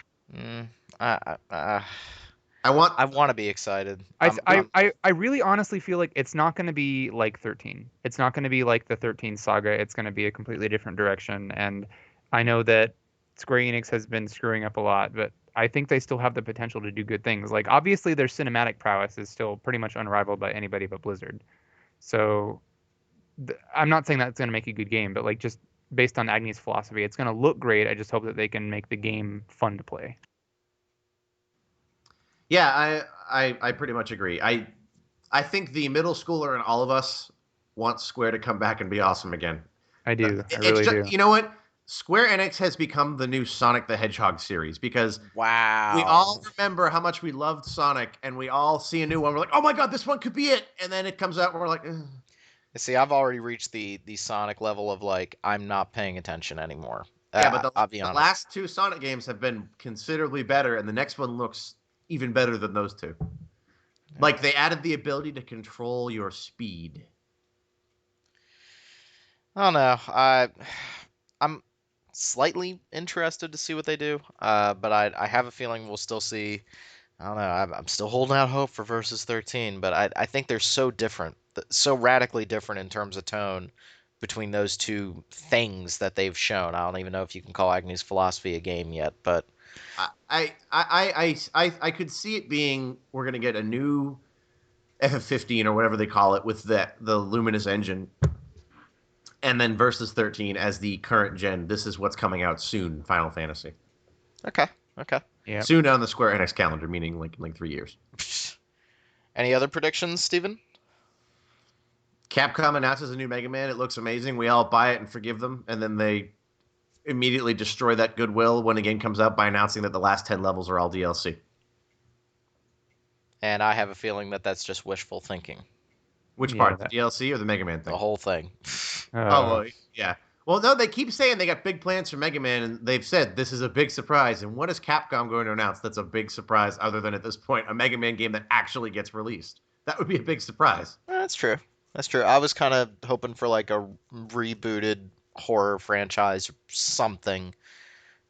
I want I want to be excited. I really honestly feel like it's not going to be like 13. It's not going to be like the 13 saga. It's going to be a completely different direction. And I know that Square Enix has been screwing up a lot, but I think they still have the potential to do good things. Like, obviously, their cinematic prowess is still pretty much unrivaled by anybody but Blizzard. So I'm not saying that's going to make a good game, but like just based on Agni's philosophy, it's going to look great. I just hope that they can make the game fun to play. Yeah, I pretty much agree. I think the middle schooler in all of us wants Square to come back and be awesome again. I do. I It's really just, do. you know what? Square Enix has become the new Sonic the Hedgehog series because wow. we all remember how much we loved Sonic, and we all see a new one. We're like, oh my god, this one could be it. And then it comes out, and we're like, ugh. See, I've already reached the Sonic level of like I'm not paying attention anymore. Yeah, but I'll be the honest. last two Sonic games have been considerably better, and the next one looks even better than those two. Like, they added the ability to control your speed. I don't know. I'm slightly interested to see what they do, but I have a feeling we'll still see. I don't know. I'm still holding out hope for Versus 13, but I think they're so different, so radically different in terms of tone between those two things that they've shown. I don't even know if you can call Agni's Philosophy a game yet, but I could see it being we're gonna get a new FF15 or whatever they call it with the Luminous engine, and then Versus 13 as the current gen. This is what's coming out soon. Final Fantasy. okay. Yeah. Soon on the Square Enix calendar, meaning like 3 years. Any other predictions, Steven? Capcom announces a new Mega Man. It looks amazing. We all buy it and forgive them, and then they immediately destroy that goodwill when the game comes out by announcing that the last 10 levels are all DLC. And I have a feeling that that's just wishful thinking. Which Yeah, part? that- The DLC or the Mega Man thing? The whole thing. Oh, well, yeah. Well, no, they keep saying they got big plans for Mega Man, and they've said this is a big surprise. And what is Capcom going to announce that's a big surprise other than, at this point, a Mega Man game that actually gets released? That would be a big surprise. That's true. That's true. I was kind of hoping for like a rebooted horror franchise or something.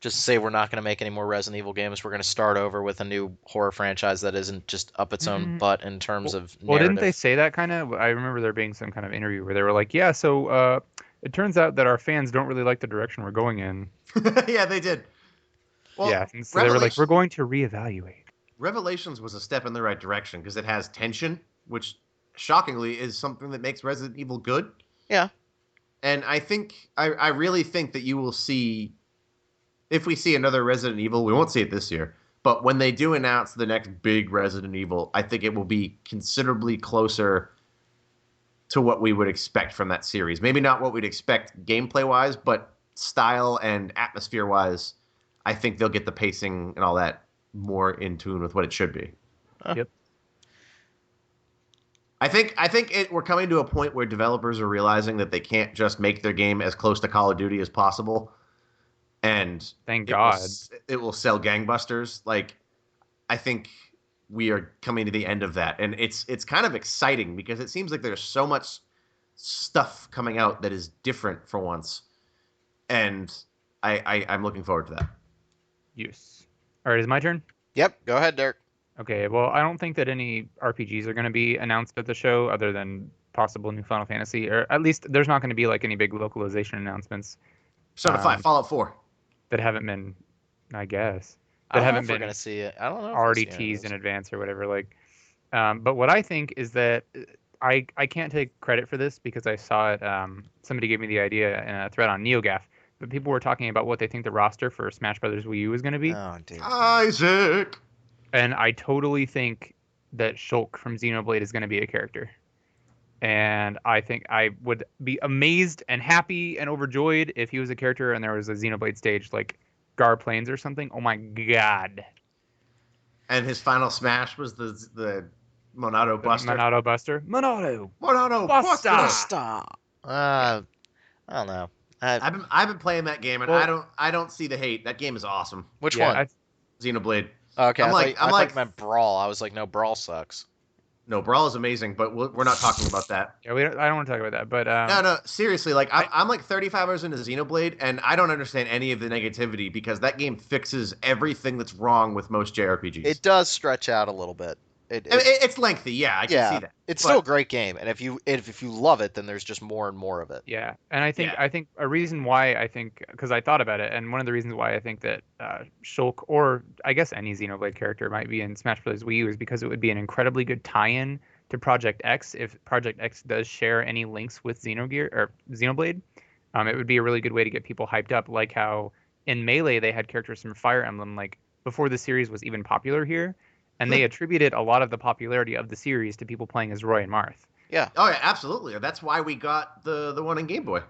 Just say we're not going to make any more Resident Evil games. We're going to start over with a new horror franchise that isn't just up its own butt in terms of narrative. Well, didn't they say that kind of? I remember there being some kind of interview where they were like, yeah, so it turns out that our fans don't really like the direction we're going in. Yeah, they did. Well, yeah, and so they were like, we're going to reevaluate. Revelations was a step in the right direction because it has tension, which shockingly is something that makes Resident Evil good. Yeah. And I really think that you will see, if we see another Resident Evil, we won't see it this year, but when they do announce the next big Resident Evil, I think it will be considerably closer to what we would expect from that series. Maybe not what we'd expect gameplay-wise, but style and atmosphere-wise, I think they'll get the pacing and all that more in tune with what it should be. Yep. I think we're coming to a point where developers are realizing that they can't just make their game as close to Call of Duty as possible, and Thank God. it will sell gangbusters. Like, I think we are coming to the end of that, and it's kind of exciting because it seems like there's so much stuff coming out that is different for once, and I'm looking forward to that. Yes. All right, is it my turn? Yep. Go ahead, Dirk. Okay, well, I don't think that any RPGs are going to be announced at the show other than possible new Final Fantasy, or at least there's not going to be like any big localization announcements Persona 5, Fallout 4. that haven't been, I guess, I that don't know haven't if we're been going to see it. I don't know. If we'll already see any of teased those. in advance or whatever. Like, but what I think is that I can't take credit for this because I saw it. Somebody gave me the idea in a thread on NeoGAF but people were talking about what they think the roster for Smash Brothers Wii U is going to be. Oh, dude. Isaac. And I totally think that Shulk from Xenoblade is going to be a character. And I think I would be amazed and happy and overjoyed if he was a character and there was a Xenoblade stage like Gar Plains or something. Oh my god. And his final smash was the Monado Buster. Monado Buster. Monado. Monado Buster. Buster. I don't know. I've been playing that game, and Well- I don't see the hate. That game is awesome. Which Yeah, one? Xenoblade. Okay, I'm I like- thought, I'm I like- thought you meant Brawl. I was like, no, Brawl sucks. No, Brawl is amazing, but we're not talking about that. Yeah, I don't want to talk about that, but No, seriously. Like I'm like 35 hours into Xenoblade, and I don't understand any of the negativity because that game fixes everything that's wrong with most JRPGs. It does stretch out a little bit. I mean, it's lengthy, yeah, I can see that. It's But- still a great game, and if you love it, then there's just more and more of it. yeah, and I think Yeah. a reason why because I thought about it, and one of the reasons why I think that Shulk, or I guess any Xenoblade character might be in Smash Bros. Wii U, is because it would be an incredibly good tie-in to Project X if Project X does share any links with Xenogear or Xenoblade. It would be a really good way to get people hyped up, like how in Melee they had characters from Fire Emblem like before the series was even popular here. And they attributed a lot of the popularity of the series to people playing as Roy and Marth. Yeah. Oh yeah, absolutely. That's why we got the one in Game Boy.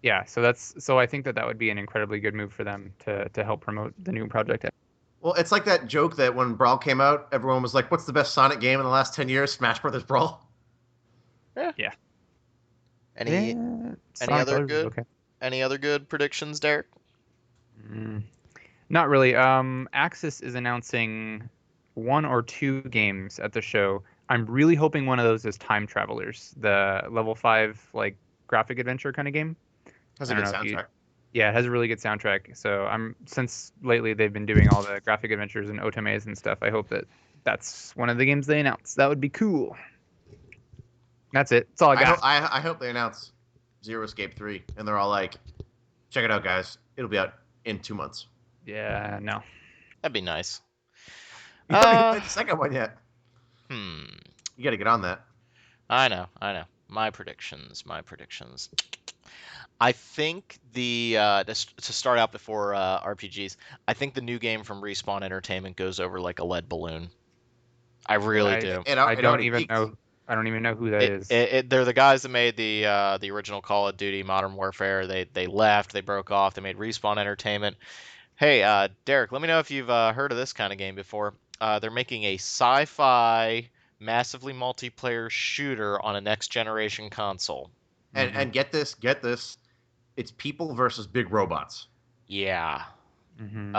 Yeah, so I think that would be an incredibly good move for them to help promote the new Project X. Well, it's like that joke that when Brawl came out, everyone was like, "What's the best Sonic game in the last 10 years?" Smash Brothers Brawl. Any Sonic other Colors is good? Okay. any other good predictions, Derek? Not really. Axis is announcing 1 or 2 games at the show. I'm really hoping one of those is Time Travelers, the level 5 like graphic adventure kind of game. Has a I good don't know if you- soundtrack. Yeah, it has a really good soundtrack. So since lately they've been doing all the graphic adventures and otames and stuff. I hope that that's one of the games they announce. That would be cool. That's it. That's all I got. I hope they announce Zero Escape 3, and they're all like, "Check it out, guys! It'll be out in 2 months." Yeah, no. That'd be nice. You haven't even played the second one yet. Hmm. You got to get on that. I know. My predictions. I think to start out before RPGs, I think the new game from Respawn Entertainment goes over like a lead balloon. I really do. I don't even know who that is. They're the guys that made the original Call of Duty Modern Warfare. They left. They broke off. They made Respawn Entertainment. Hey, Derek, let me know if you've heard of this kind of game before. They're making a sci-fi, massively multiplayer shooter on a next-generation console. And get this, it's people versus big robots. Yeah. Mhm.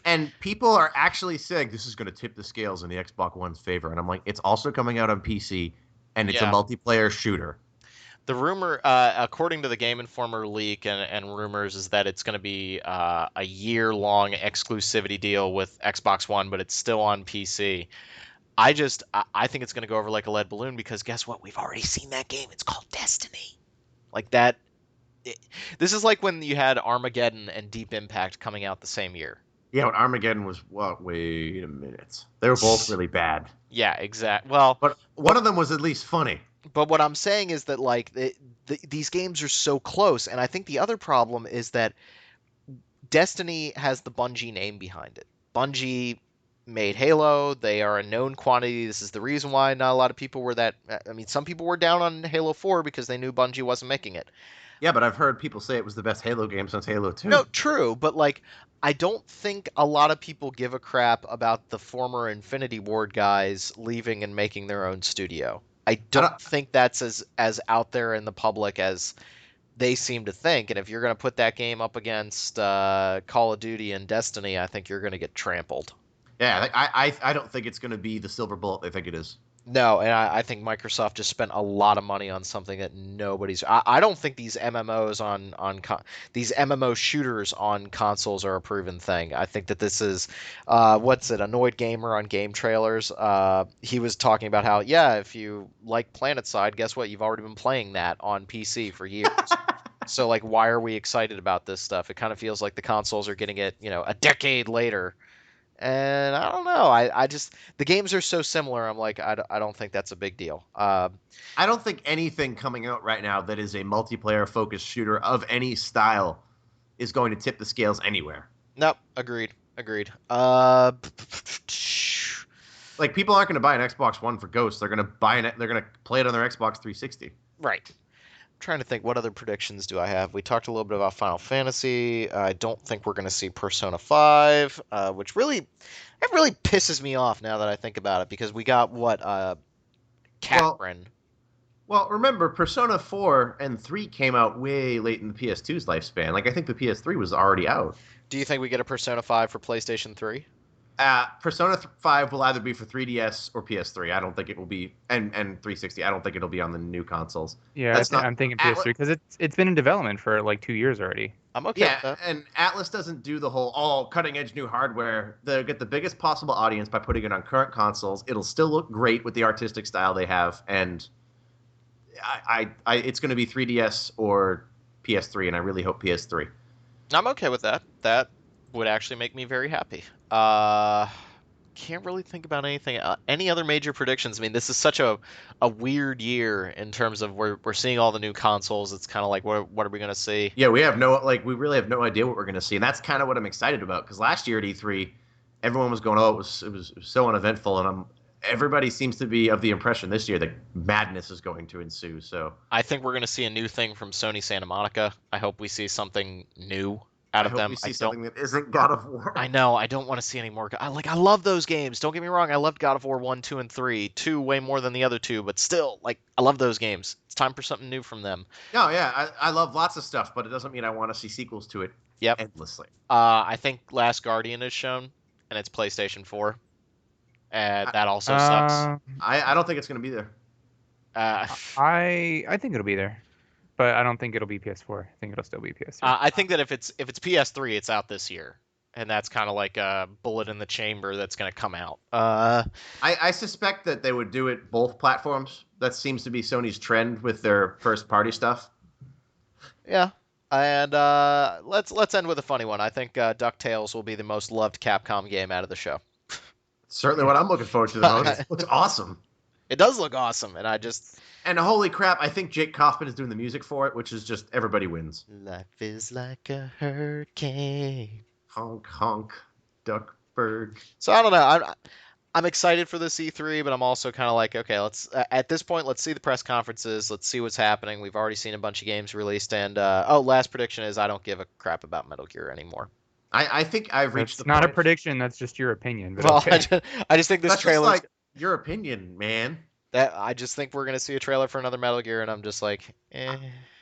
And people are actually saying this is going to tip the scales in the Xbox One's favor. And I'm like, it's also coming out on PC, and it's a Yeah. multiplayer shooter. The rumor, according to the Game Informer leak and rumors, is that it's going to be a year-long exclusivity deal with Xbox One, but it's still on PC. I think it's going to go over like a lead balloon because guess what? We've already seen that game. It's called Destiny. Like that. This is like when you had Armageddon and Deep Impact coming out the same year. Yeah, but Armageddon was, wait a minute. They were both really bad. Yeah, exact. Well, But one of them was at least funny. but what I'm saying is that like these games are so close, and I think the other problem is that Destiny has the Bungie name behind it. Bungie made Halo. They are a known quantity. This is the reason why not a lot of people were that. I mean, some people were down on Halo 4 because they knew Bungie wasn't making it. Yeah, but I've heard people say it was the best Halo game since Halo 2. No, true, but like I don't think a lot of people give a crap about the former Infinity Ward guys leaving and making their own studio. I don't think that's as out there in the public as they seem to think. And if you're going to put that game up against Call of Duty and Destiny, I think you're going to get trampled. Yeah, I don't think it's going to be the silver bullet they think it is. No, and I think Microsoft just spent a lot of money on something that nobody's. I don't think these MMOs these MMO shooters on consoles are a proven thing. I think that this is Annoyed Gamer on Game Trailers. He was talking about how if you like PlanetSide, guess what? You've already been playing that on PC for years. So like, why are we excited about this stuff? It kind of feels like the consoles are getting it, a decade later. And I don't know. I just the games are so similar. I'm like I don't think that's a big deal. I don't think anything coming out right now that is a multiplayer focused shooter of any style is going to tip the scales anywhere. Nope. Agreed. Like people aren't going to buy an Xbox One for Ghost. They're going to they're going to play it on their Xbox 360. Right. I'm trying to think, what other predictions do I have? We talked a little bit about Final Fantasy. I don't think we're going to see Persona 5, which really pisses me off now that I think about it, because we got what Catherine. Well, remember, Persona 4 and 3 came out way late in the PS2's lifespan. Like, I think the PS3 was already out. Do you think we get a Persona 5 for PlayStation 3? Persona 5 will either be for 3DS or PS3. I don't think it will be, and 360. I don't think it'll be on the new consoles. Yeah, I'm thinking PS3 because it's been in development for like 2 years already. I'm okay with that. And Atlas doesn't do the whole cutting edge new hardware. They'll get the biggest possible audience by putting it on current consoles. It'll still look great with the artistic style they have, and it's going to be 3DS or PS3, and I really hope PS3. I'm okay with that. That would actually make me very happy. Can't really think about anything. Any other major predictions? I mean, this is such a weird year in terms of we're seeing all the new consoles. It's kind of like, what are we going to see? Yeah, we really have no idea what we're going to see, and that's kind of what I'm excited about, because last year at E3, everyone was going, it was so uneventful, and everybody seems to be of the impression this year that madness is going to ensue. So I think we're going to see a new thing from Sony Santa Monica. I hope we see something new out of them. We see something that isn't God of War. I know. I don't want to see any more. I love those games. Don't get me wrong. I loved God of War 1, 2, and 3. 2 way more than the other two, but still, I love those games. It's time for something new from them. No, yeah, I love lots of stuff, but it doesn't mean I want to see sequels to it. Yep. Endlessly. I think Last Guardian is shown, and it's PlayStation 4. And that also sucks. I don't think it's going to be there. I think it'll be there, but I don't think it'll be PS4. I think it'll still be PS3. I think that if it's PS3, it's out this year, and that's kind of like a bullet in the chamber that's going to come out. I suspect that they would do it both platforms. That seems to be Sony's trend with their first party stuff. Yeah. And let's end with a funny one. I think DuckTales will be the most loved Capcom game out of the show. Certainly what I'm looking forward to the most. It looks awesome. It does look awesome, and And holy crap, I think Jake Kaufman is doing the music for it, which is just everybody wins. Life is like a hurricane. Honk, honk, Duckburg. So I don't know. I'm excited for this E3, but I'm also kind of like, okay, let's at this point, let's see the press conferences. Let's see what's happening. We've already seen a bunch of games released, and last prediction is I don't give a crap about Metal Gear anymore. I think I've reached It's not a prediction. That's just your opinion. But Well, okay. I just think this trailer. Just like your opinion, man. That I just think we're gonna see a trailer for another Metal Gear, and I'm just like, eh.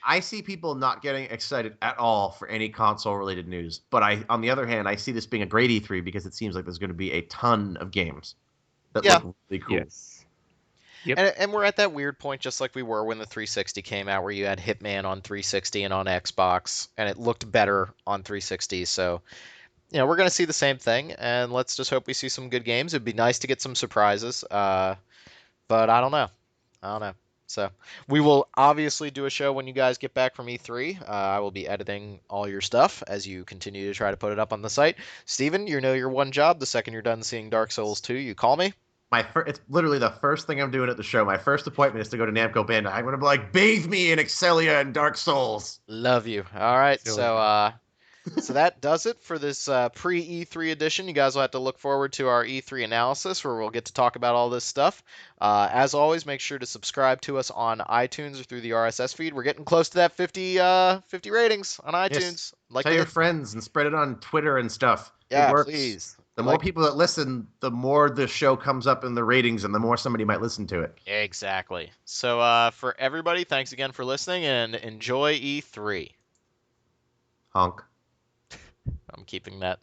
I see people not getting excited at all for any console-related news, but on the other hand, I see this being a great E3 because it seems like there's going to be a ton of games that look really cool. Yes. Yep. And we're at that weird point, just like we were when the 360 came out, where you had Hitman on 360 and on Xbox, and it looked better on 360. So, we're going to see the same thing, and let's just hope we see some good games. It'd be nice to get some surprises, but I don't know. So we will obviously do a show when you guys get back from E3. I will be editing all your stuff as you continue to try to put it up on the site. Steven, your one job. The second you're done seeing Dark Souls 2, you call me. It's literally the first thing I'm doing at the show. My first appointment is to go to Namco Bandai. I'm going to be like, bathe me in Excelia and Dark Souls. Love you. All right. So that does it for this pre-E3 edition. You guys will have to look forward to our E3 analysis where we'll get to talk about all this stuff. As always, make sure to subscribe to us on iTunes or through the RSS feed. We're getting close to that 50 ratings on iTunes. Yes. Tell your friends and spread it on Twitter and stuff. Yeah, it works. Please. The more people that listen, the more the show comes up in the ratings and the more somebody might listen to it. Exactly. So for everybody, thanks again for listening and enjoy E3. Honk. I'm keeping that.